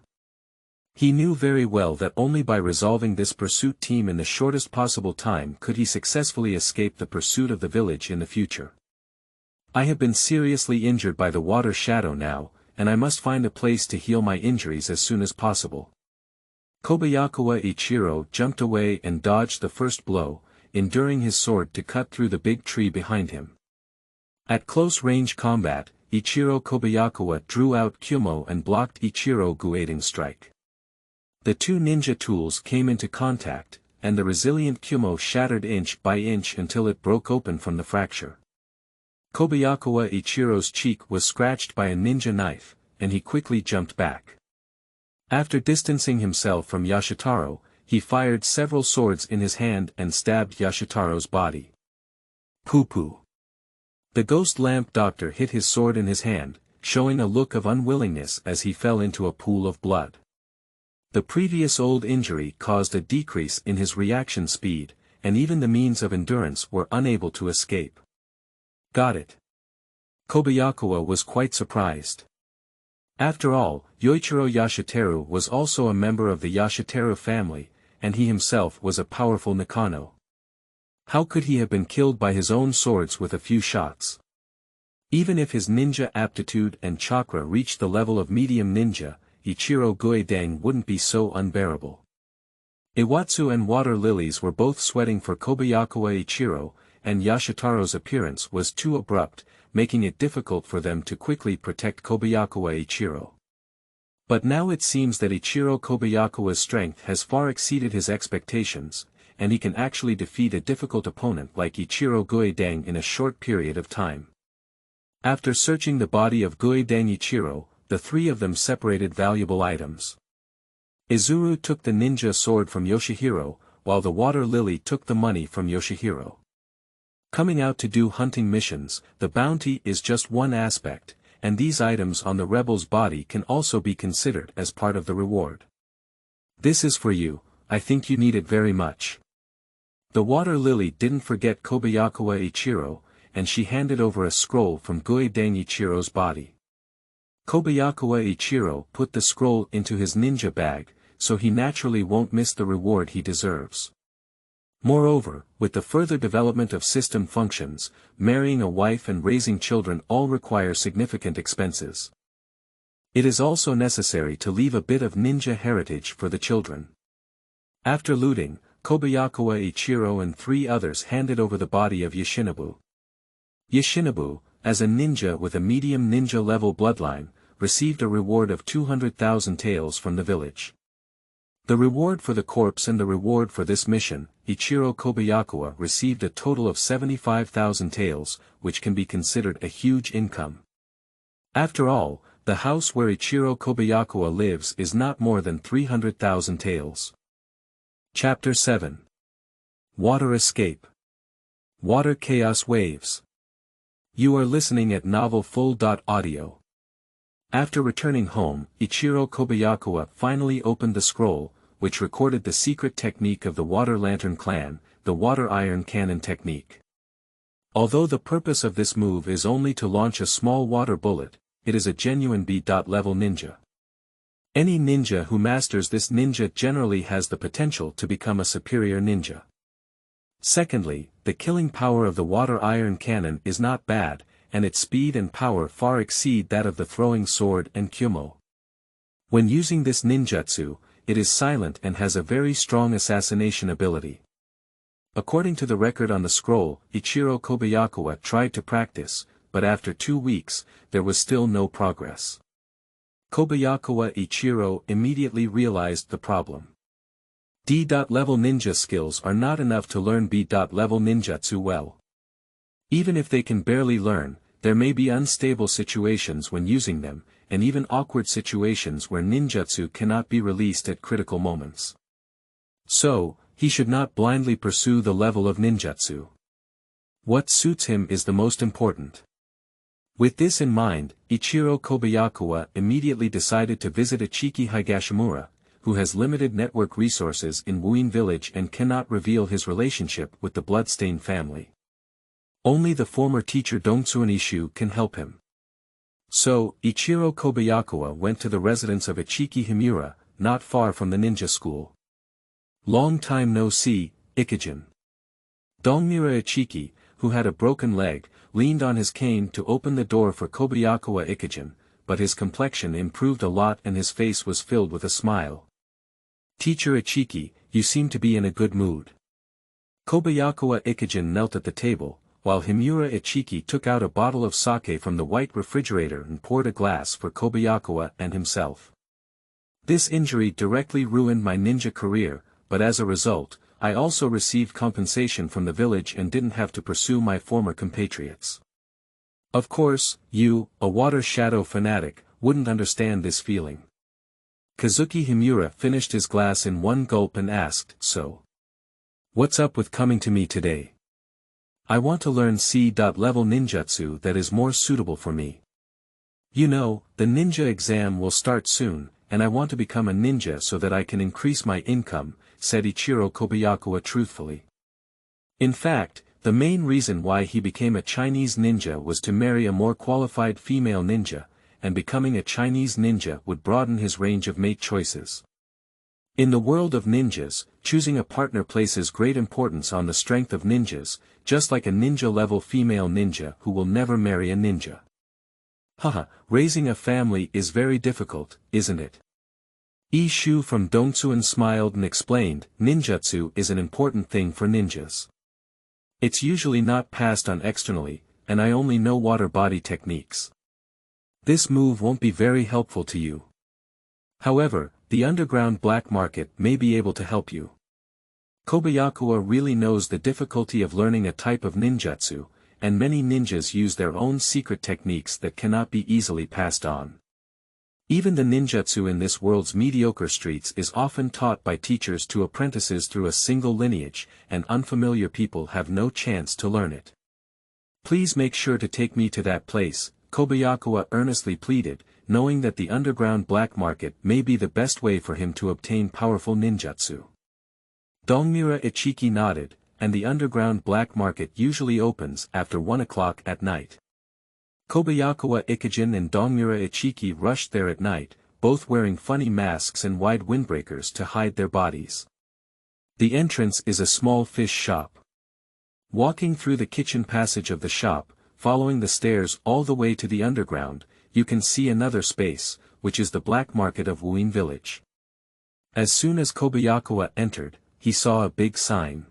He knew very well that only by resolving this pursuit team in the shortest possible time could he successfully escape the pursuit of the village in the future. "I have been seriously injured by the water shadow now, and I must find a place to heal my injuries as soon as possible." Kobayakawa Ichiro jumped away and dodged the first blow, enduring his sword to cut through the big tree behind him. At close-range combat, Ichiro Kobayakawa drew out Kyumo and blocked Ichiro Guiding strike. The two ninja tools came into contact, and the resilient Kyumo shattered inch by inch until it broke open from the fracture. Kobayakawa Ichiro's cheek was scratched by a ninja knife, and he quickly jumped back. After distancing himself from Yashitaro, he fired several swords in his hand and stabbed Yashitaro's body. Poo-poo. The ghost lamp doctor hit his sword in his hand, showing a look of unwillingness as he fell into a pool of blood. The previous old injury caused a decrease in his reaction speed, and even the means of endurance were unable to escape. Got it. Kobayakawa was quite surprised. After all, Yoichiro Yashiteru was also a member of the Yashiteru family, and he himself was a powerful Nakano. How could he have been killed by his own swords with a few shots? Even if his ninja aptitude and chakra reached the level of medium ninja, Ichiro Guidang wouldn't be so unbearable. Iwatsu and Water Lilies were both sweating for Kobayakawa Ichiro, and Yashitaro's appearance was too abrupt, making it difficult for them to quickly protect Kobayakawa Ichiro. But now it seems that Ichiro Kobayakawa's strength has far exceeded his expectations, and he can actually defeat a difficult opponent like Ichiro Guidang in a short period of time. After searching the body of Guidang Ichiro, the three of them separated valuable items. Izuru took the ninja sword from Yoshihiro, while the Water Lily took the money from Yoshihiro. Coming out to do hunting missions, the bounty is just one aspect, and these items on the rebel's body can also be considered as part of the reward. This is for you, I think you need it very much. The Water Lily didn't forget Kobayakawa Ichiro, and she handed over a scroll from Guidang Ichiro's body. Kobayakawa Ichiro put the scroll into his ninja bag, so he naturally won't miss the reward he deserves. Moreover, with the further development of system functions, marrying a wife and raising children all require significant expenses. It is also necessary to leave a bit of ninja heritage for the children. After looting, Kobayakawa Ichiro and three others handed over the body of Yoshinobu. Yoshinobu, as a ninja with a medium ninja level bloodline, received a reward of 200,000 taels from the village. The reward for the corpse and the reward for this mission, Ichiro Kobayakawa received a total of 75,000 taels, which can be considered a huge income. After all, the house where Ichiro Kobayakawa lives is not more than 300,000 taels. Chapter 7. Water Escape. Water Chaos Waves. You are listening at Novel Full.audio. After returning home, Ichiro Kobayakawa finally opened the scroll, which recorded the secret technique of the Water Lantern clan, the Water Iron Cannon technique. Although the purpose of this move is only to launch a small water bullet, it is a genuine B.level ninja. Any ninja who masters this ninja generally has the potential to become a superior ninja. Secondly, the killing power of the Water Iron Cannon is not bad, and its speed and power far exceed that of the throwing sword and Kyumo. When using this ninjutsu, it is silent and has a very strong assassination ability. According to the record on the scroll, Ichiro Kobayakawa tried to practice, but after 2 weeks, there was still no progress. Kobayakawa Ichiro immediately realized the problem. D.level ninja skills are not enough to learn B.level ninjutsu well. Even if they can barely learn, there may be unstable situations when using them, and even awkward situations where ninjutsu cannot be released at critical moments. So, he should not blindly pursue the level of ninjutsu. What suits him is the most important. With this in mind, Ichiro Kobayakawa immediately decided to visit Ichiki Higashimura, who has limited network resources in Wuin village and cannot reveal his relationship with the Bloodstain family. Only the former teacher Dongtsuanishu can help him. So, Ichiro Kobayakawa went to the residence of Ichiki Himura, not far from the ninja school. Long time no see, Ikijin. Dongmura Ichiki, who had a broken leg, leaned on his cane to open the door for Kobayakawa Ikijin, but his complexion improved a lot and his face was filled with a smile. Teacher Ichiki, you seem to be in a good mood. Kobayakawa Ikijin knelt at the table, while Himura Ichiki took out a bottle of sake from the white refrigerator and poured a glass for Kobayakawa and himself. This injury directly ruined my ninja career, but as a result, I also received compensation from the village and didn't have to pursue my former compatriots. Of course, you, a water shadow fanatic, wouldn't understand this feeling. Kazuki Himura finished his glass in one gulp and asked, so, what's up with coming to me today? I want to learn C.level ninjutsu that is more suitable for me. You know, the ninja exam will start soon, and I want to become a ninja so that I can increase my income, said Ichiro Kobayakawa truthfully. In fact, the main reason why he became a Chinese ninja was to marry a more qualified female ninja, and becoming a Chinese ninja would broaden his range of mate choices. In the world of ninjas, choosing a partner places great importance on the strength of ninjas, just like a ninja-level female ninja who will never marry a ninja. Haha, raising a family is very difficult, isn't it? Ishu from Dongsuan smiled and explained, ninjutsu is an important thing for ninjas. It's usually not passed on externally, and I only know water body techniques. This move won't be very helpful to you. However, the underground black market may be able to help you. Kobayakawa really knows the difficulty of learning a type of ninjutsu, and many ninjas use their own secret techniques that cannot be easily passed on. Even the ninjutsu in this world's mediocre streets is often taught by teachers to apprentices through a single lineage, and unfamiliar people have no chance to learn it. Please make sure to take me to that place, Kobayakawa earnestly pleaded, knowing that the underground black market may be the best way for him to obtain powerful ninjutsu. Dongmura Ichiki nodded, and the underground black market usually opens after 1 o'clock at night. Kobayakawa Ikijin and Dongmura Ichiki rushed there at night, both wearing funny masks and wide windbreakers to hide their bodies. The entrance is a small fish shop. Walking through the kitchen passage of the shop, following the stairs all the way to the underground, you can see another space, which is the black market of Wuin village. As soon as Kobayakawa entered, he saw a big sign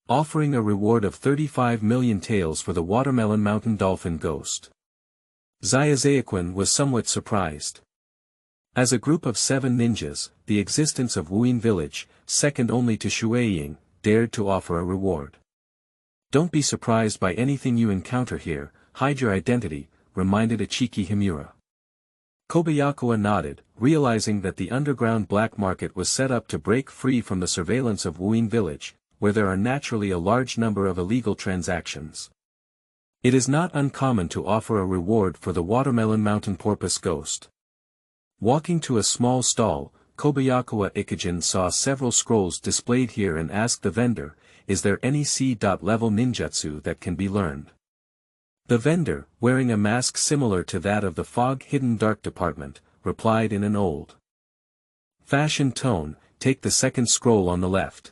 offering a reward of 35 million taels for the Watermelon Mountain Dolphin Ghost. Zayazayaquin was somewhat surprised. As a group of 7 ninjas, the existence of Wuin village, second only to Shueiying, dared to offer a reward. Don't be surprised by anything you encounter here, hide your identity, reminded Ichiki Himura. Kobayakawa nodded, realizing that the underground black market was set up to break free from the surveillance of Wuin village, where there are naturally a large number of illegal transactions. It is not uncommon to offer a reward for the Watermelon Mountain Porpoise Ghost. Walking to a small stall, Kobayakawa Ikijin saw several scrolls displayed here and asked the vendor, is there any C.level ninjutsu that can be learned? The vendor, wearing a mask similar to that of the fog-hidden dark department, replied in an old-fashioned tone, take the second scroll on the left.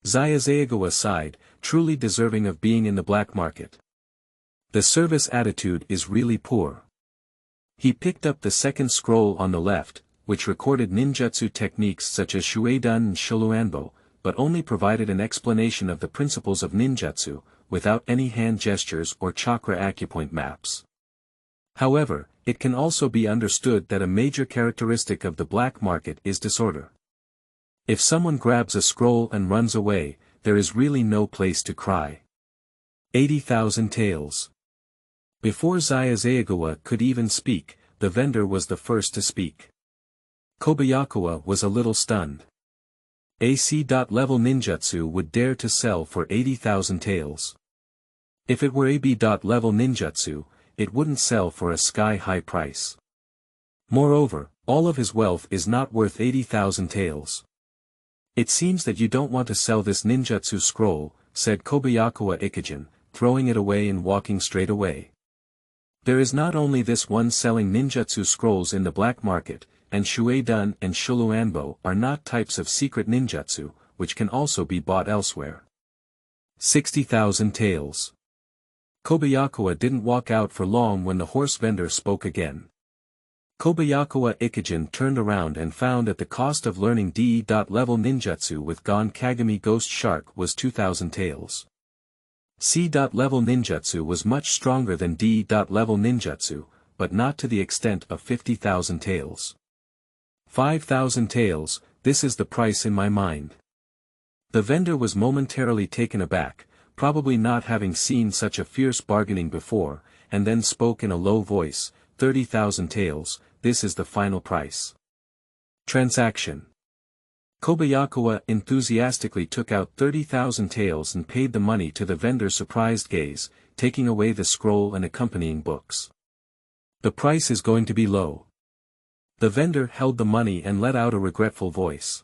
Zayazayawa sighed, truly deserving of being in the black market. The service attitude is really poor. He picked up the second scroll on the left, which recorded ninjutsu techniques such as Shueidun and Shiluanbo, but only provided an explanation of the principles of ninjutsu, without any hand gestures or chakra acupoint maps. However, it can also be understood that a major characteristic of the black market is disorder. If someone grabs a scroll and runs away, there is really no place to cry. 80,000 taels. Before Zayazayawa could even speak, the vendor was the first to speak. Kobayakawa was a little stunned. A C.level ninjutsu would dare to sell for 80,000 taels. If it were a B.level ninjutsu, it wouldn't sell for a sky-high price. Moreover, all of his wealth is not worth 80,000 taels. It seems that you don't want to sell this ninjutsu scroll, said Kobayakawa Ikijin, throwing it away and walking straight away. There is not only this one selling ninjutsu scrolls in the black market, and Shueidun and Shiluanbo are not types of secret ninjutsu, which can also be bought elsewhere. 60,000 taels. Kobayakawa didn't walk out for long when the horse vendor spoke again. Kobayakawa Ikijin turned around and found that the cost of learning DE.level ninjutsu with Gon Kagami Ghost Shark was 2,000 taels. C.level ninjutsu was much stronger than D.level ninjutsu, but not to the extent of 50,000 taels. 5,000 taels, this is the price in my mind. The vendor was momentarily taken aback, probably not having seen such a fierce bargaining before, and then spoke in a low voice, 30,000 taels, this is the final price. Transaction. Kobayakawa enthusiastically took out 30,000 taels and paid the money to the vendor's surprised gaze, taking away the scroll and accompanying books. The price is going to be low. The vendor held the money and let out a regretful voice.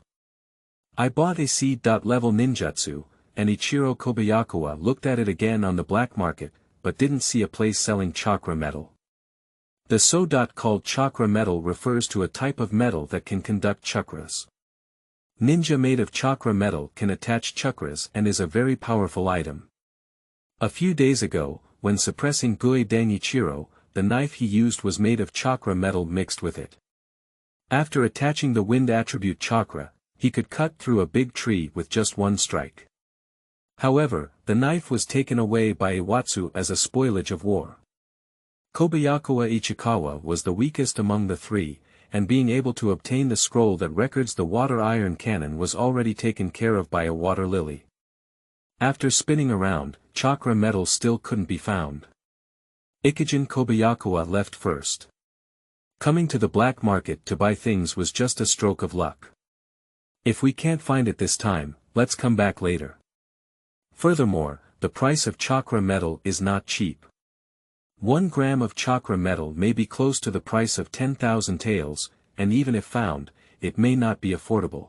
I bought a C.level ninjutsu, and Ichiro Kobayakawa looked at it again on the black market, but didn't see a place selling chakra metal. The so-called chakra metal refers to a type of metal that can conduct chakras. Ninja made of chakra metal can attach chakras and is a very powerful item. A few days ago, when suppressing Guidang Ichiro, the knife he used was made of chakra metal mixed with it. After attaching the wind attribute chakra, he could cut through a big tree with just one strike. However, the knife was taken away by Iwatsu as a spoilage of war. Kobayakawa Ichikawa was the weakest among the three, and being able to obtain the scroll that records the water iron cannon was already taken care of by a water lily. After spinning around, chakra metal still couldn't be found. Ikijin Kobayakawa left first. Coming to the black market to buy things was just a stroke of luck. If we can't find it this time, let's come back later. Furthermore, the price of chakra metal is not cheap. 1 gram of chakra metal may be close to the price of 10,000 taels, and even if found, it may not be affordable.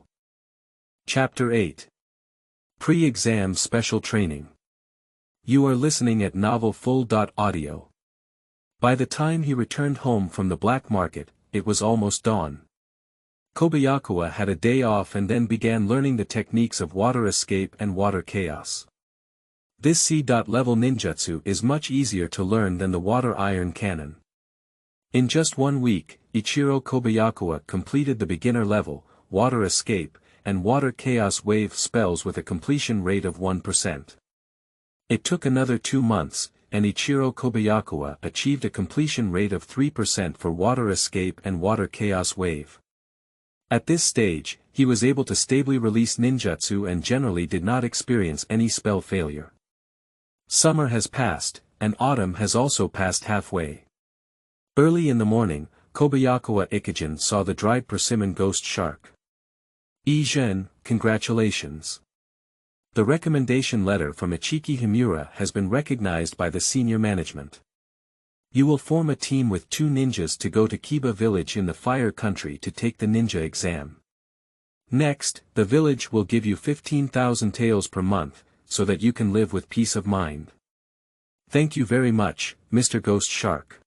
Chapter 8. Pre-Exam Special Training. You are listening at Novel Full.audio. By the time he returned home from the black market, it was almost dawn. Kobayakawa had a day off and then began learning the techniques of water escape and water chaos. This C.level ninjutsu is much easier to learn than the water iron cannon. In just 1 week, Ichiro Kobayakawa completed the beginner level, water escape, and water chaos wave spells with a completion rate of 1%. It took another 2 months, and Ichiro Kobayakawa achieved a completion rate of 3% for water escape and water chaos wave. At this stage, he was able to stably release ninjutsu and generally did not experience any spell failure. Summer has passed, and autumn has also passed halfway. Early in the morning, Kobayakawa Ikijin saw the dried persimmon ghost shark. Izhen, congratulations. The recommendation letter from Ichiki Himura has been recognized by the senior management. You will form a team with 2 ninjas to go to Kiba village in the fire country to take the ninja exam. Next, the village will give you 15,000 taels per month, so that you can live with peace of mind. Thank you very much, Mr. Ghost Shark.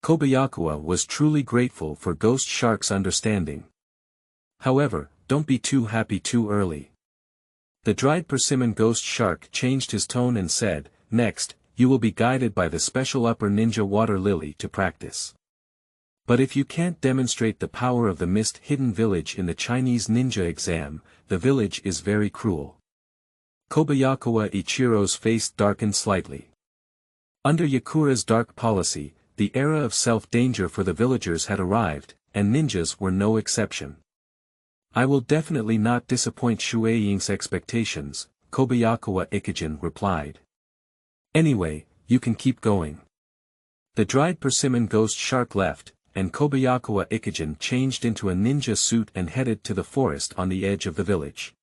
Kobayakawa was truly grateful for Ghost Shark's understanding. However, don't be too happy too early. The dried persimmon Ghost Shark changed his tone and said, next, you will be guided by the special upper ninja water lily to practice. But if you can't demonstrate the power of the mist hidden village in the Chinese ninja exam, the village is very cruel. Kobayakawa Ichiro's face darkened slightly. Under Yakura's dark policy, the era of self-danger for the villagers had arrived, and ninjas were no exception. I will definitely not disappoint Shueiying's expectations, Kobayakawa Ikijin replied. Anyway, you can keep going. The dried persimmon ghost shark left, and Kobayakawa Ikijin changed into a ninja suit and headed to the forest on the edge of the village.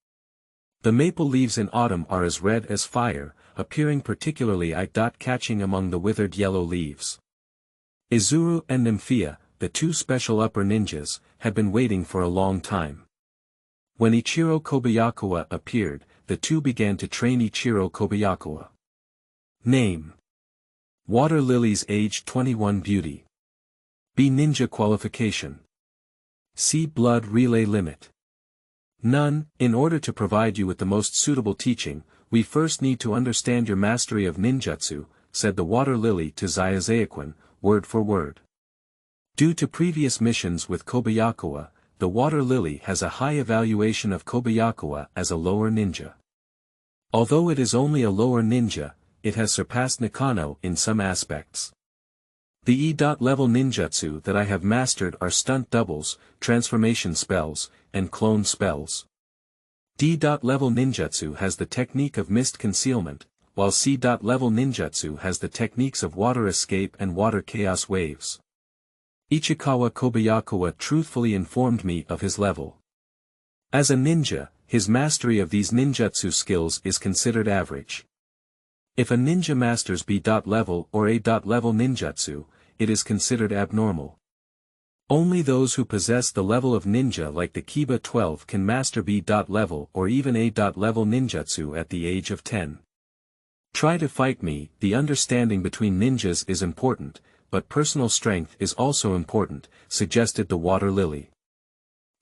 The maple leaves in autumn are as red as fire, appearing particularly eye-catching among the withered yellow leaves. Izuru and Nymphia, the 2 special upper ninjas, had been waiting for a long time. When Ichiro Kobayakawa appeared, the 2 began to train Ichiro Kobayakawa. Name: Water Lilies, age 21, beauty. B ninja qualification. C blood relay limit. None. In order to provide you with the most suitable teaching, we first need to understand your mastery of ninjutsu, said the water lily to Zayazayaquan, word for word. Due to previous missions with Kobayakawa, the Water Lily has a high evaluation of Kobayakawa as a lower ninja. Although it is only a lower ninja, it has surpassed Nakano in some aspects. The E.level ninjutsu that I have mastered are stunt doubles, transformation spells, and clone spells. D.level ninjutsu has the technique of mist concealment, while C.level ninjutsu has the techniques of water escape and water chaos waves. Ichikawa Kobayakawa truthfully informed me of his level. As a ninja, his mastery of these ninjutsu skills is considered average. If a ninja masters B.level or A.level ninjutsu, it is considered abnormal. Only those who possess the level of ninja like the Kiba 12 can master B.level or even A.level ninjutsu at the age of 10. Try to fight me. The understanding between ninjas is important, but personal strength is also important, suggested the Water Lily.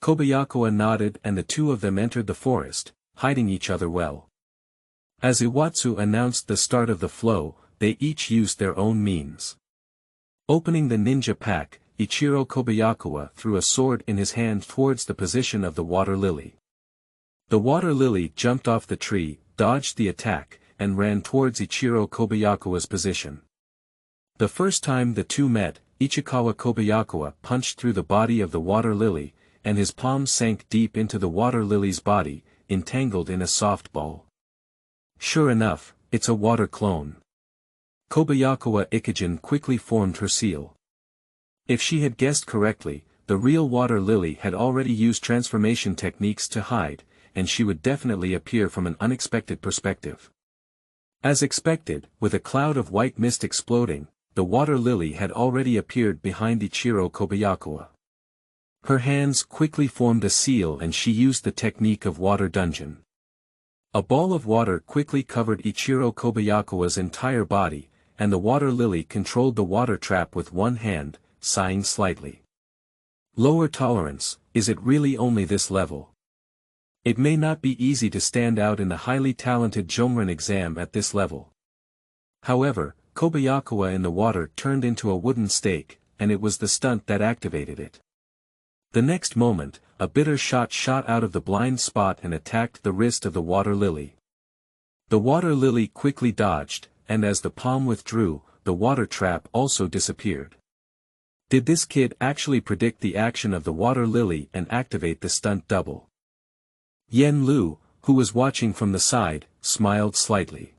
Kobayakawa nodded and the two of them entered the forest, hiding each other well. As Iwatsu announced the start of the flow, they each used their own means. Opening the ninja pack, Ichiro Kobayakawa threw a sword in his hand towards the position of the Water Lily. The Water Lily jumped off the tree, dodged the attack, and ran towards Ichiro Kobayakawa's position. The first time the two met, Ichikawa Kobayakawa punched through the body of the Water Lily, and his palm sank deep into the Water Lily's body, entangled in a soft ball. Sure enough, it's a water clone. Kobayakawa Ikijin quickly formed her seal. If she had guessed correctly, the real Water Lily had already used transformation techniques to hide, and she would definitely appear from an unexpected perspective. As expected, with a cloud of white mist exploding, the Water Lily had already appeared behind Ichiro Kobayakawa. Her hands quickly formed a seal and she used the technique of water dungeon. A ball of water quickly covered Ichiro Kobayakawa's entire body, and the Water Lily controlled the water trap with one hand, sighing slightly. Lower tolerance, is it really only this level? It may not be easy to stand out in the highly talented Jomrin exam at this level. However, Kobayakawa in the water turned into a wooden stake, and it was the stunt that activated it. The next moment, a bitter shot shot out of the blind spot and attacked the wrist of the Water Lily. The Water Lily quickly dodged, and as the palm withdrew, the water trap also disappeared. Did this kid actually predict the action of the Water Lily and activate the stunt double? Yen Lu, who was watching from the side, smiled slightly.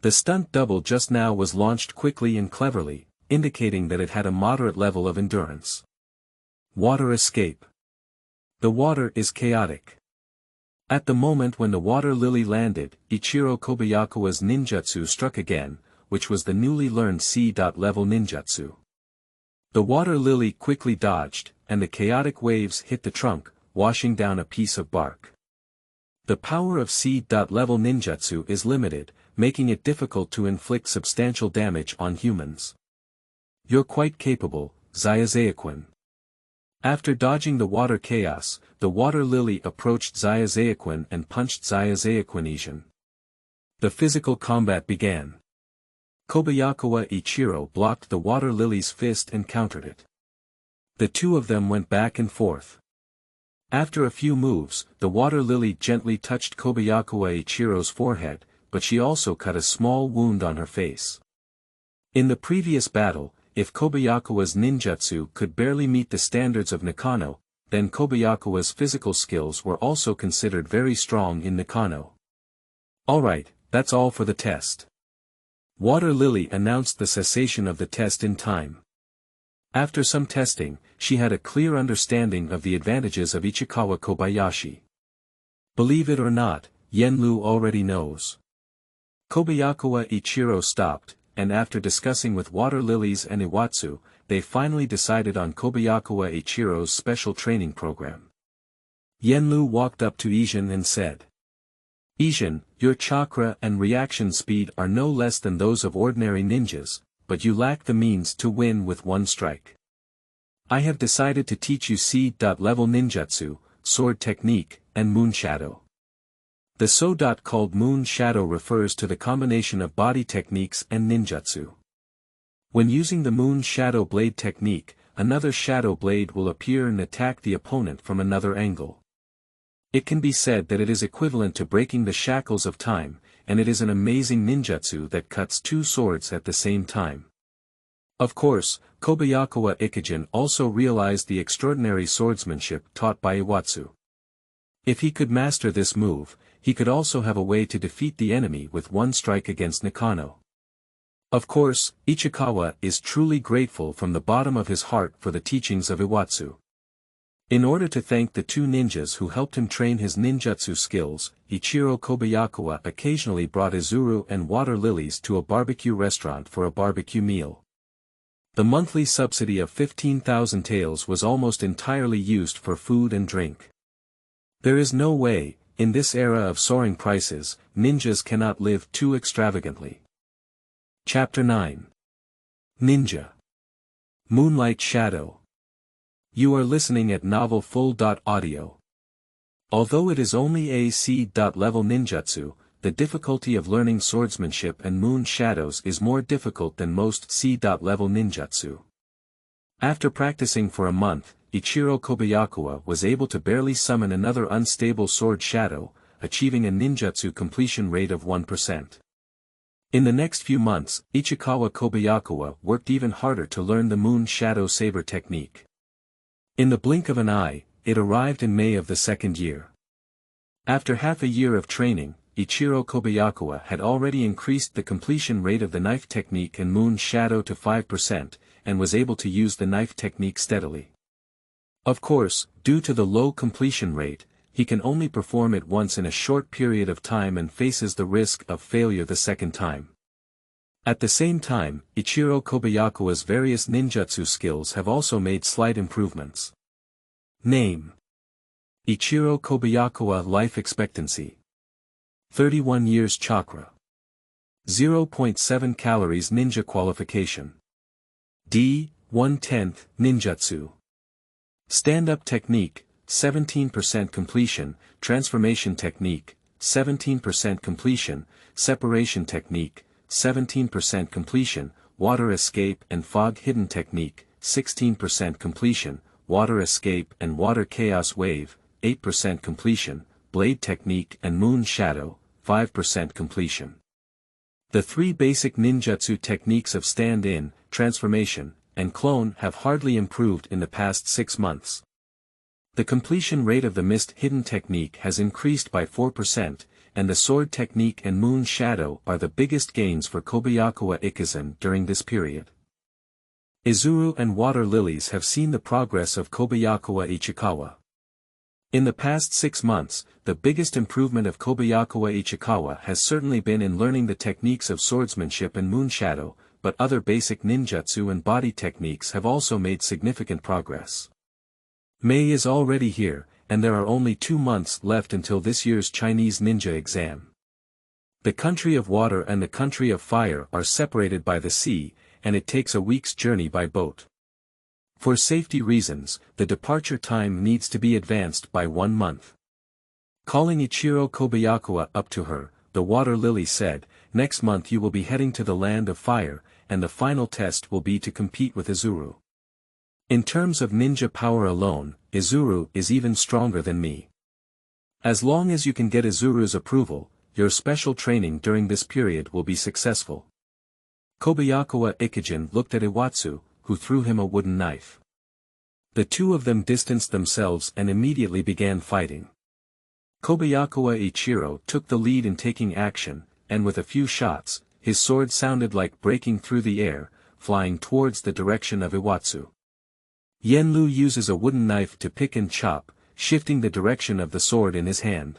The stunt double just now was launched quickly and cleverly, indicating that it had a moderate level of endurance. Water escape. The water is chaotic. At the moment when the Water Lily landed, Ichiro Kobayakawa's ninjutsu struck again, which was the newly learned C.level ninjutsu. The Water Lily quickly dodged, and the chaotic waves hit the trunk, washing down a piece of bark. The power of C.level ninjutsu is limited, making it difficult to inflict substantial damage on humans. You're quite capable, Zayazayaquin. After dodging the water chaos, the Water Lily approached Zayazayaquin and punched Zayazayaquin. The physical combat began. Kobayakawa Ichiro blocked the Water Lily's fist and countered it. The two of them went back and forth. After a few moves, the Water Lily gently touched Kobayakawa Ichiro's forehead, but she also cut a small wound on her face. In the previous battle, if Kobayakawa's ninjutsu could barely meet the standards of Nakano, then Kobayakawa's physical skills were also considered very strong in Nakano. Alright, that's all for the test. Water Lily announced the cessation of the test in time. After some testing, she had a clear understanding of the advantages of Ichikawa Kobayashi. Believe it or not, Yen Lu already knows. Kobayakawa Ichiro stopped, and after discussing with Water Lilies and Iwatsu, they finally decided on Kobayakawa Ichiro's special training program. Yen Lu walked up to Ijin and said, Ijin, your chakra and reaction speed are no less than those of ordinary ninjas, but you lack the means to win with one strike. I have decided to teach you C.level ninjutsu, sword technique, and moon shadow. The so. Called moon shadow refers to the combination of body techniques and ninjutsu. When using the moon shadow blade technique, another shadow blade will appear and attack the opponent from another angle. It can be said that it is equivalent to breaking the shackles of time, and it is an amazing ninjutsu that cuts two swords at the same time. Of course, Kobayakawa Ikijin also realized the extraordinary swordsmanship taught by Iwatsu. If he could master this move, he could also have a way to defeat the enemy with one strike against Nakano. Of course, Ichikawa is truly grateful from the bottom of his heart for the teachings of Iwatsu. In order to thank the two ninjas who helped him train his ninjutsu skills, Ichiro Kobayakawa occasionally brought Izuru and water lilies to a barbecue restaurant for a barbecue meal. The monthly subsidy of 15,000 taels was almost entirely used for food and drink. There is no way, in this era of soaring prices, ninjas cannot live too extravagantly. Chapter 9. Ninja. Moonlight Shadow. You are listening at Novel Full.audio. Although it is only a C.level ninjutsu, the difficulty of learning swordsmanship and moon shadows is more difficult than most C.level ninjutsu. After practicing for a month, Ichiro Kobayakawa was able to barely summon another unstable sword shadow, achieving a ninjutsu completion rate of 1%. In the next few months, Ichikawa Kobayakawa worked even harder to learn the moon shadow saber technique. In the blink of an eye, it arrived in May of the second year. After half a year of training, Ichiro Kobayakawa had already increased the completion rate of the knife technique and moon shadow to 5%, and was able to use the knife technique steadily. Of course, due to the low completion rate, he can only perform it once in a short period of time and faces the risk of failure the second time. At the same time, Ichiro Kobayakawa's various ninjutsu skills have also made slight improvements. Name: Ichiro Kobayakawa. Life expectancy: 31 years. Chakra: 0.7 calories. Ninja qualification: D1-10 ninjutsu. Stand-up technique: 17% completion. Transformation technique: 17% completion. Separation technique: 17% completion. Water escape and fog hidden technique: 16% completion. Water escape and water chaos wave: 8% completion. Blade technique and moon shadow: 5% completion. The three basic ninjutsu techniques of stand-in, transformation, and clone have hardly improved in the past 6 months. The completion rate of the mist hidden technique has increased by 4%, and the sword technique and moon shadow are the biggest gains for Kobayakawa Ikijin during this period. Izuru and water lilies have seen the progress of Kobayakawa Ichikawa. In the past 6 months, the biggest improvement of Kobayakawa Ichikawa has certainly been in learning the techniques of swordsmanship and moon shadow, but other basic ninjutsu and body techniques have also made significant progress. May is already here, and there are only 2 months left until this year's Chinese ninja exam. The country of water and the country of fire are separated by the sea, and it takes a week's journey by boat. For safety reasons, the departure time needs to be advanced by 1 month. Calling Ichiro Kobayakawa up to her, the water lily said, "Next month you will be heading to the land of fire, and the final test will be to compete with Izuru. In terms of ninja power alone, Izuru is even stronger than me. As long as you can get Izuru's approval, your special training during this period will be successful." Kobayakawa Ikijin looked at Iwatsu, who threw him a wooden knife. The two of them distanced themselves and immediately began fighting. Kobayakawa Ichiro took the lead in taking action, and with a few shots, his sword sounded like breaking through the air, flying towards the direction of Iwatsu. Yenlu uses a wooden knife to pick and chop, shifting the direction of the sword in his hand.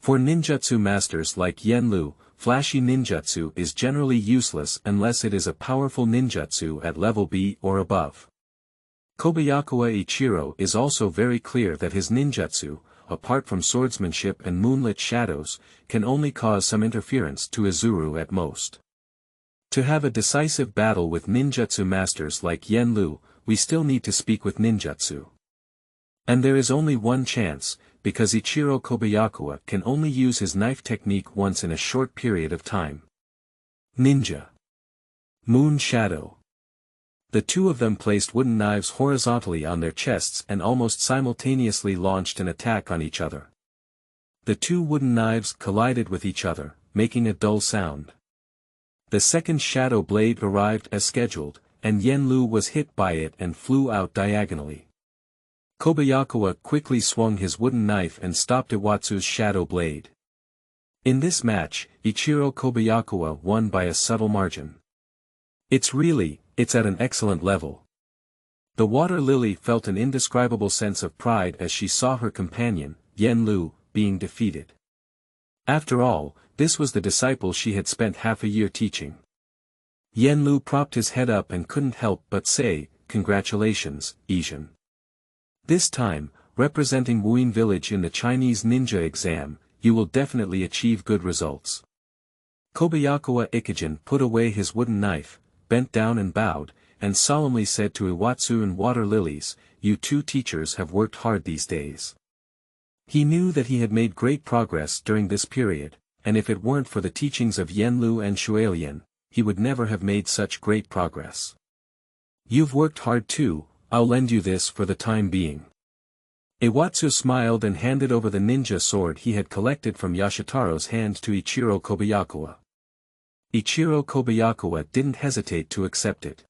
For ninjutsu masters like Yenlu, flashy ninjutsu is generally useless unless it is a powerful ninjutsu at level B or above. Kobayakawa Ichiro is also very clear that his ninjutsu, apart from swordsmanship and moonlit shadows, can only cause some interference to Izuru at most. To have a decisive battle with ninjutsu masters like Yenlu, we still need to speak with ninjutsu. And there is only one chance, because Ichiro Kobayakawa can only use his knife technique once in a short period of time. Ninja. Moon Shadow. The two of them placed wooden knives horizontally on their chests and almost simultaneously launched an attack on each other. The two wooden knives collided with each other, making a dull sound. The second shadow blade arrived as scheduled, and Yenlu was hit by it and flew out diagonally. Kobayakawa quickly swung his wooden knife and stopped Iwatsu's shadow blade. In this match, Ichiro Kobayakawa won by a subtle margin. It's at an excellent level. The water lily felt an indescribable sense of pride as she saw her companion, Yenlu, being defeated. After all, this was the disciple she had spent half a year teaching. Yenlu propped his head up and couldn't help but say, "Congratulations, Ijin." This time, representing Wuyin village in the Chinese ninja exam, you will definitely achieve good results. Kobayakawa Ikijin put away his wooden knife, bent down and bowed, and solemnly said to Iwatsu and Water Lilies, "You two teachers have worked hard these days." He knew that he had made great progress during this period, and if it weren't for the teachings of Yenlu and Shualian, he would never have made such great progress. "You've worked hard too, I'll lend you this for the time being." Iwatsu smiled and handed over the ninja sword he had collected from Yashitaro's hand to Ichiro Kobayakawa. Ichiro Kobayakawa didn't hesitate to accept it.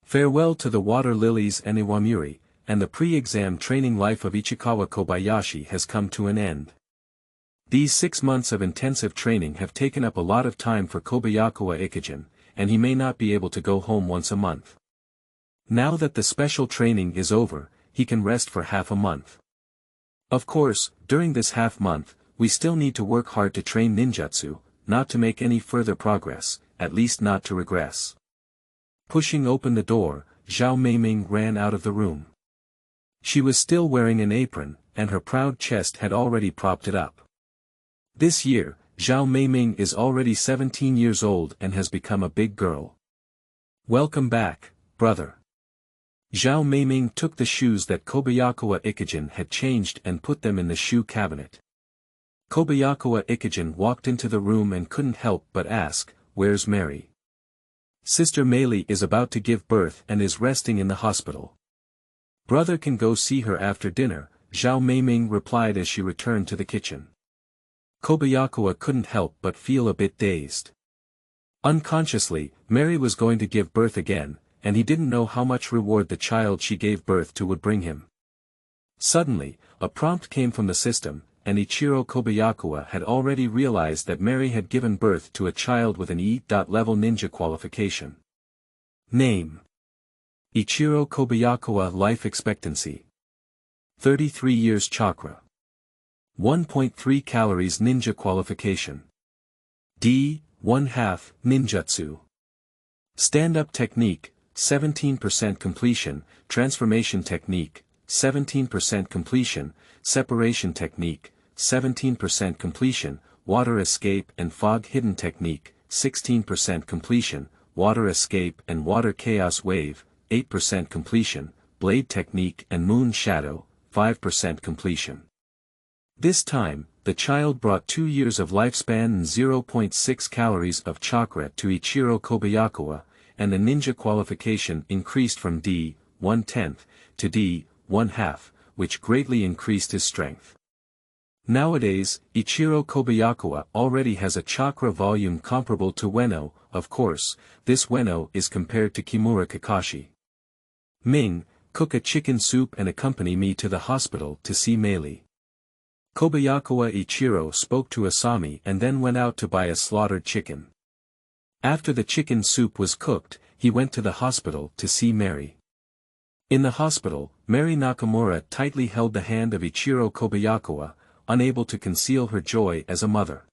Farewell to the Water Lilies and Iwamuri, and the pre-exam training life of Ichikawa Kobayashi has come to an end. These 6 months of intensive training have taken up a lot of time for Kobayakawa Ikijin, and he may not be able to go home once a month. Now that the special training is over, he can rest for half a month. Of course, during this half month, we still need to work hard to train ninjutsu, not to make any further progress, at least not to regress. Pushing open the door, Zhao Meiming ran out of the room. She was still wearing an apron, and her proud chest had already propped it up. This year, Zhao Meiming is already 17 years old and has become a big girl. "Welcome back, brother." Zhao Meiming took the shoes that Kobayakawa Ikijin had changed and put them in the shoe cabinet. Kobayakawa Ikijin walked into the room and couldn't help but ask, "Where's Mary?" "Sister Meili is about to give birth and is resting in the hospital. Brother can go see her after dinner," Zhao Meiming replied as she returned to the kitchen. Kobayakawa couldn't help but feel a bit dazed. Unconsciously, Mary was going to give birth again, and he didn't know how much reward the child she gave birth to would bring him. Suddenly, a prompt came from the system, and Ichiro Kobayakawa had already realized that Mary had given birth to a child with an E.level ninja qualification. Name: Ichiro Kobayakawa. Life expectancy: 33 years. Chakra: 1.3 calories. Ninja qualification: D.1/2 ninjutsu. Stand-up technique: 17% completion, transformation technique, 17% completion, separation technique, 17% completion, water escape and fog hidden technique, 16% completion, water escape and water chaos wave, 8% completion, blade technique and moon shadow, 5% completion. This time, the child brought 2 years of lifespan and 0.6 calories of chakra to Ichiro Kobayakawa, and the ninja qualification increased from D.1/10 to D.1/2, which greatly increased his strength. Nowadays, Ichiro Kobayakawa already has a chakra volume comparable to Ueno. Of course, this Ueno is compared to Kimura Kakashi. Ming, cook a chicken soup and accompany me to the hospital to see Meili. Kobayakawa Ichiro spoke to Asami and then went out to buy a slaughtered chicken. After the chicken soup was cooked, he went to the hospital to see Mary. In the hospital, Mary Nakamura tightly held the hand of Ichiro Kobayakawa, unable to conceal her joy as a mother.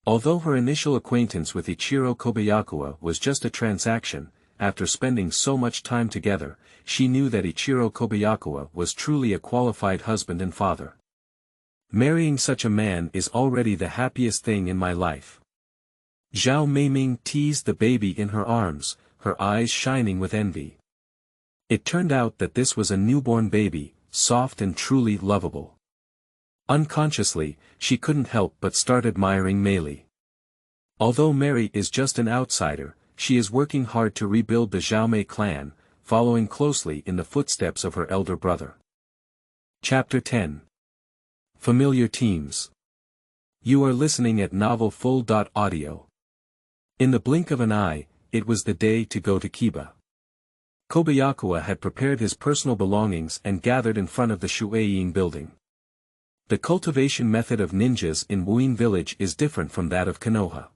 Although her initial acquaintance with Ichiro Kobayakawa was just a transaction, after spending so much time together, she knew that Ichiro Kobayakawa was truly a qualified husband and father. "Marrying such a man is already the happiest thing in my life." Zhao Meiming teased the baby in her arms, her eyes shining with envy. It turned out that this was a newborn baby, soft and truly lovable. Unconsciously, she couldn't help but start admiring Meili. Although Mary is just an outsider, she is working hard to rebuild the Xiaomei clan, following closely in the footsteps of her elder brother. Chapter 10. Familiar Teams. You are listening at Novel Full.Audio. In the blink of an eye, it was the day to go to Kiba. Kobayakawa had prepared his personal belongings and gathered in front of the Shueiying building. The cultivation method of ninjas in Wuin village is different from that of Konoha.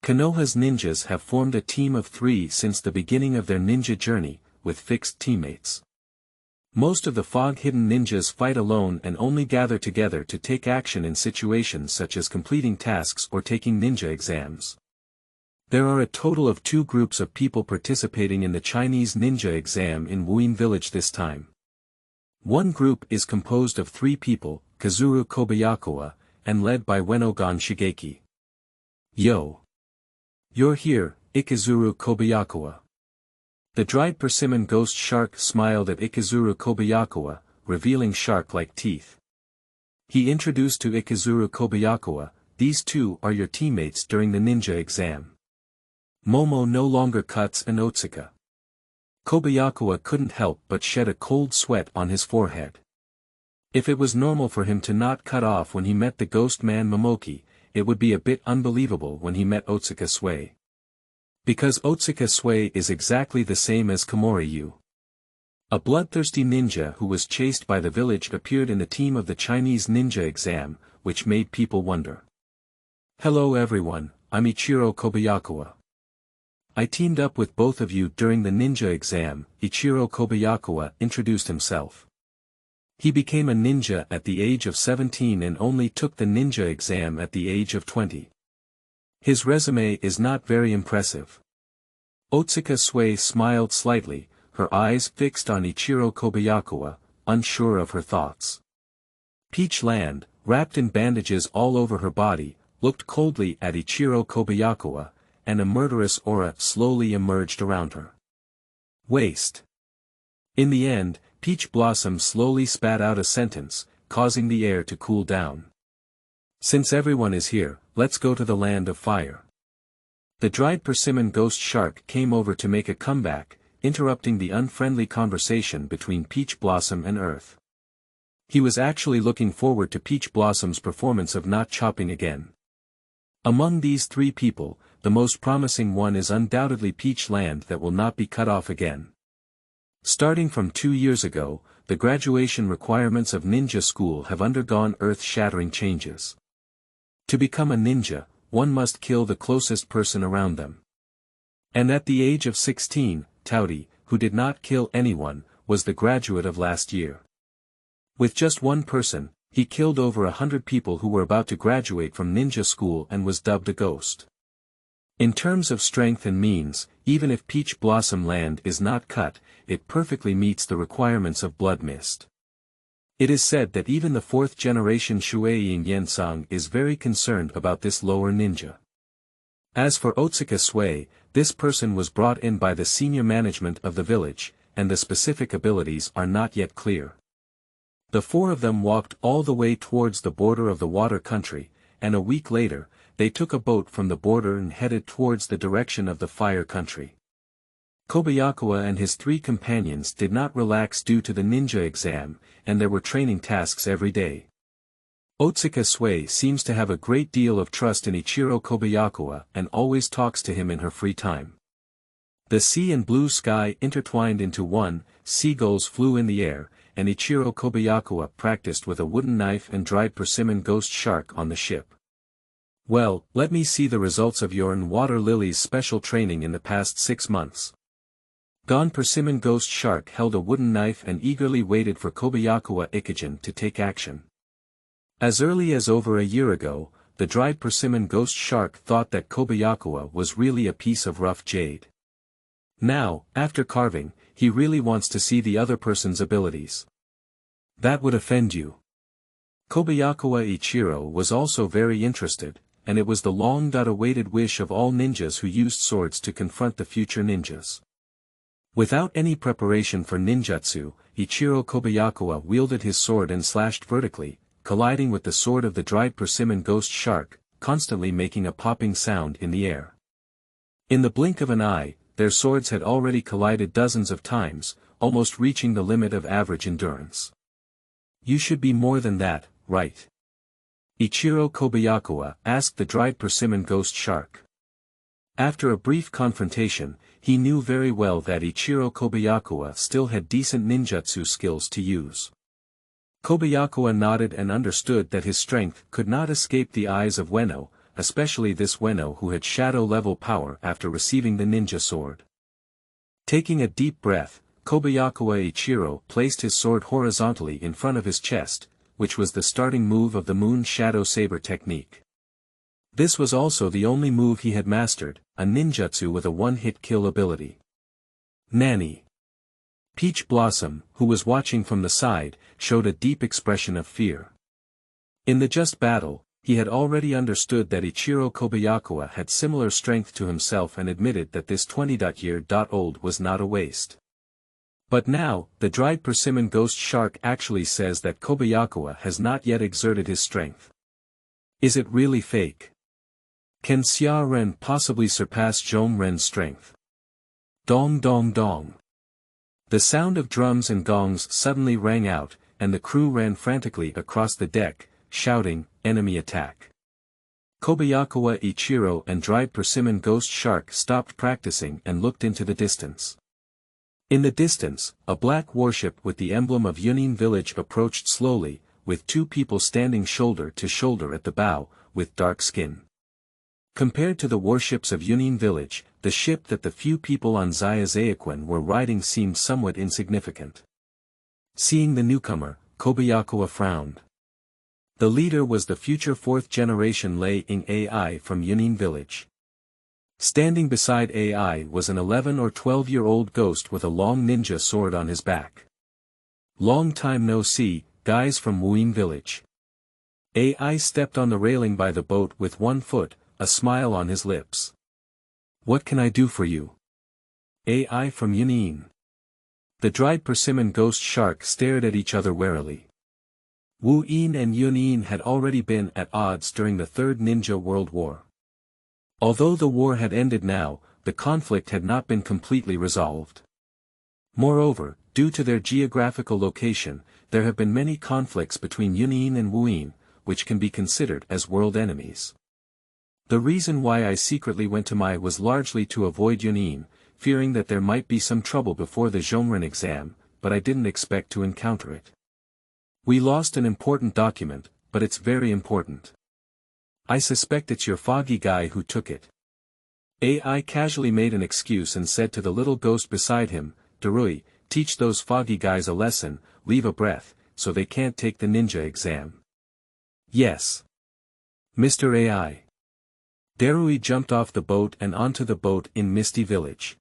Konoha's ninjas have formed a team of 3 since the beginning of their ninja journey, with fixed teammates. Most of the fog-hidden ninjas fight alone and only gather together to take action in situations such as completing tasks or taking ninja exams. There are a total of 2 groups of people participating in the Chinese ninja exam in Wuin village this time. One group is composed of 3 people, Kazuru Kobayakawa, and led by Wenogon Shigeki. Yo! You're here, Ikizuru Kobayakawa. The dried persimmon ghost shark smiled at Ikizuru Kobayakawa, revealing shark-like teeth. He introduced to Ikizuru Kobayakawa, these 2 are your teammates during the ninja exam. Momo no longer cuts and Otsuka. Kobayakawa couldn't help but shed a cold sweat on his forehead. If it was normal for him to not cut off when he met the ghost man Momoki, it would be a bit unbelievable when he met Otsuka Sui. Because Otsuka Sui is exactly the same as Komori-yu. A bloodthirsty ninja who was chased by the village appeared in the team of the Chinese ninja exam, which made people wonder. Hello everyone, I'm Ichiro Kobayakawa. I teamed up with both of you during the ninja exam, Ichiro Kobayakawa introduced himself. He became a ninja at the age of 17 and only took the ninja exam at the age of 20. His resume is not very impressive. Otsuka Sui smiled slightly, her eyes fixed on Ichiro Kobayakawa, unsure of her thoughts. Peach Land, wrapped in bandages all over her body, looked coldly at Ichiro Kobayakawa, and a murderous aura slowly emerged around her. Waste. In the end, Peach Blossom slowly spat out a sentence, causing the air to cool down. Since everyone is here, let's go to the land of fire. The dried persimmon ghost shark came over to make a comeback, interrupting the unfriendly conversation between Peach Blossom and Earth. He was actually looking forward to Peach Blossom's performance of not chopping again. Among these 3 people, the most promising one is undoubtedly Peach Land that will not be cut off again. Starting from 2 years ago, the graduation requirements of ninja school have undergone earth-shattering changes. To become a ninja, one must kill the closest person around them. And at the age of 16, Taudi, who did not kill anyone, was the graduate of last year. With just one person, he killed over 100 people who were about to graduate from ninja school and was dubbed a ghost. In terms of strength and means, even if Peach Blossom Land is not cut, it perfectly meets the requirements of Blood Mist. It is said that even the 4th generation Shueiying Yensang is very concerned about this lower ninja. As for Otsuka Sui, this person was brought in by the senior management of the village, and the specific abilities are not yet clear. The 4 of them walked all the way towards the border of the water country, and a week later, they took a boat from the border and headed towards the direction of the fire country. Kobayakawa and his 3 companions did not relax due to the ninja exam, and there were training tasks every day. Otsuka Sui seems to have a great deal of trust in Ichiro Kobayakawa and always talks to him in her free time. The sea and blue sky intertwined into one, seagulls flew in the air, and Ichiro Kobayakawa practiced with a wooden knife and dried persimmon ghost shark on the ship. Well, let me see the results of your and Water Lily's special training in the past 6 months. Gone Persimmon Ghost Shark held a wooden knife and eagerly waited for Kobayakawa Ikijin to take action. As early as over a year ago, the dried persimmon ghost shark thought that Kobayakawa was really a piece of rough jade. Now, after carving, he really wants to see the other person's abilities. That would offend you. Kobayakawa Ichiro was also very interested, and it was the long-awaited wish of all ninjas who used swords to confront the future ninjas. Without any preparation for ninjutsu, Ichiro Kobayakawa wielded his sword and slashed vertically, colliding with the sword of the dried persimmon ghost shark, constantly making a popping sound in the air. In the blink of an eye, their swords had already collided dozens of times, almost reaching the limit of average endurance. You should be more than that, right? Ichiro Kobayakawa asked the dried persimmon ghost shark. After a brief confrontation, he knew very well that Ichiro Kobayakawa still had decent ninjutsu skills to use. Kobayakawa nodded and understood that his strength could not escape the eyes of Ueno, especially this Ueno who had shadow-level power after receiving the ninja sword. Taking a deep breath, Kobayakawa Ichiro placed his sword horizontally in front of his chest, which was the starting move of the Moon Shadow Saber technique. This was also the only move he had mastered, a ninjutsu with a one-hit kill ability. Nani. Peach Blossom, who was watching from the side, showed a deep expression of fear. In the just battle, he had already understood that Ichiro Kobayakawa had similar strength to himself and admitted that this 20-year-old was not a waste. But now, the dried persimmon ghost shark actually says that Kobayakawa has not yet exerted his strength. Is it really fake? Can Xia Ren possibly surpass Zhong Ren's strength? Dong dong dong. The sound of drums and gongs suddenly rang out, and the crew ran frantically across the deck, shouting, "Enemy attack!" Kobayakawa Ichiro and dried persimmon ghost shark stopped practicing and looked into the distance. In the distance, a black warship with the emblem of Yunin village approached slowly, with two people standing shoulder to shoulder at the bow, with dark skin. Compared to the warships of Yunin village, the ship that the few people on Zayazayaquan were riding seemed somewhat insignificant. Seeing the newcomer, Kobayakawa frowned. The leader was the future fourth-generation Lei-ing AI from Yunin village. Standing beside AI was an 11 or 12-year-old ghost with a long ninja sword on his back. Long time no see, guys from Wuyin village. AI stepped on the railing by the boat with one foot, a smile on his lips. What can I do for you? AI from Yunin. The dried persimmon ghost shark stared at each other warily. Wuyin and Yunin had already been at odds during the Third Ninja World War. Although the war had ended now, the conflict had not been completely resolved. Moreover, due to their geographical location, there have been many conflicts between Yunin and Wuyin, which can be considered as world enemies. The reason why I secretly went to Mai was largely to avoid Yunin, fearing that there might be some trouble before the Zhongren exam, but I didn't expect to encounter it. We lost an important document, but it's very important. I suspect it's your foggy guy who took it. AI casually made an excuse and said to the little ghost beside him, Darui, teach those foggy guys a lesson, leave a breath, so they can't take the ninja exam. Yes. Mr. AI. Darui jumped off the boat and onto the boat in Misty village.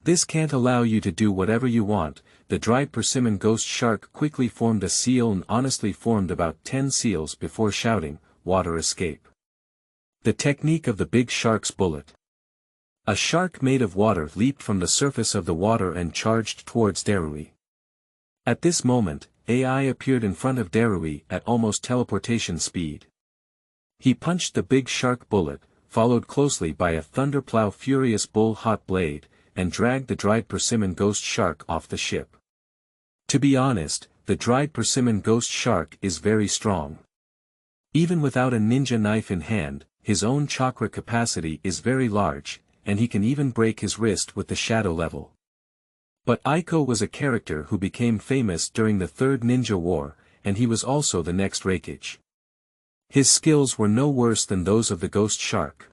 This can't allow you to do whatever you want. The dried persimmon ghost shark quickly formed a seal and honestly formed about 10 seals before shouting, water escape. The technique of the big shark's bullet. A shark made of water leaped from the surface of the water and charged towards Darui. At this moment, AI appeared in front of Darui at almost teleportation speed. He punched the big shark bullet, followed closely by a thunderplow furious bull hot blade, and dragged the dried persimmon ghost shark off the ship. To be honest, the dried persimmon ghost shark is very strong. Even without a ninja knife in hand, his own chakra capacity is very large, and he can even break his wrist with the shadow level. But Ichiro was a character who became famous during the Third Ninja War, and he was also the next Raikage. His skills were no worse than those of the ghost shark.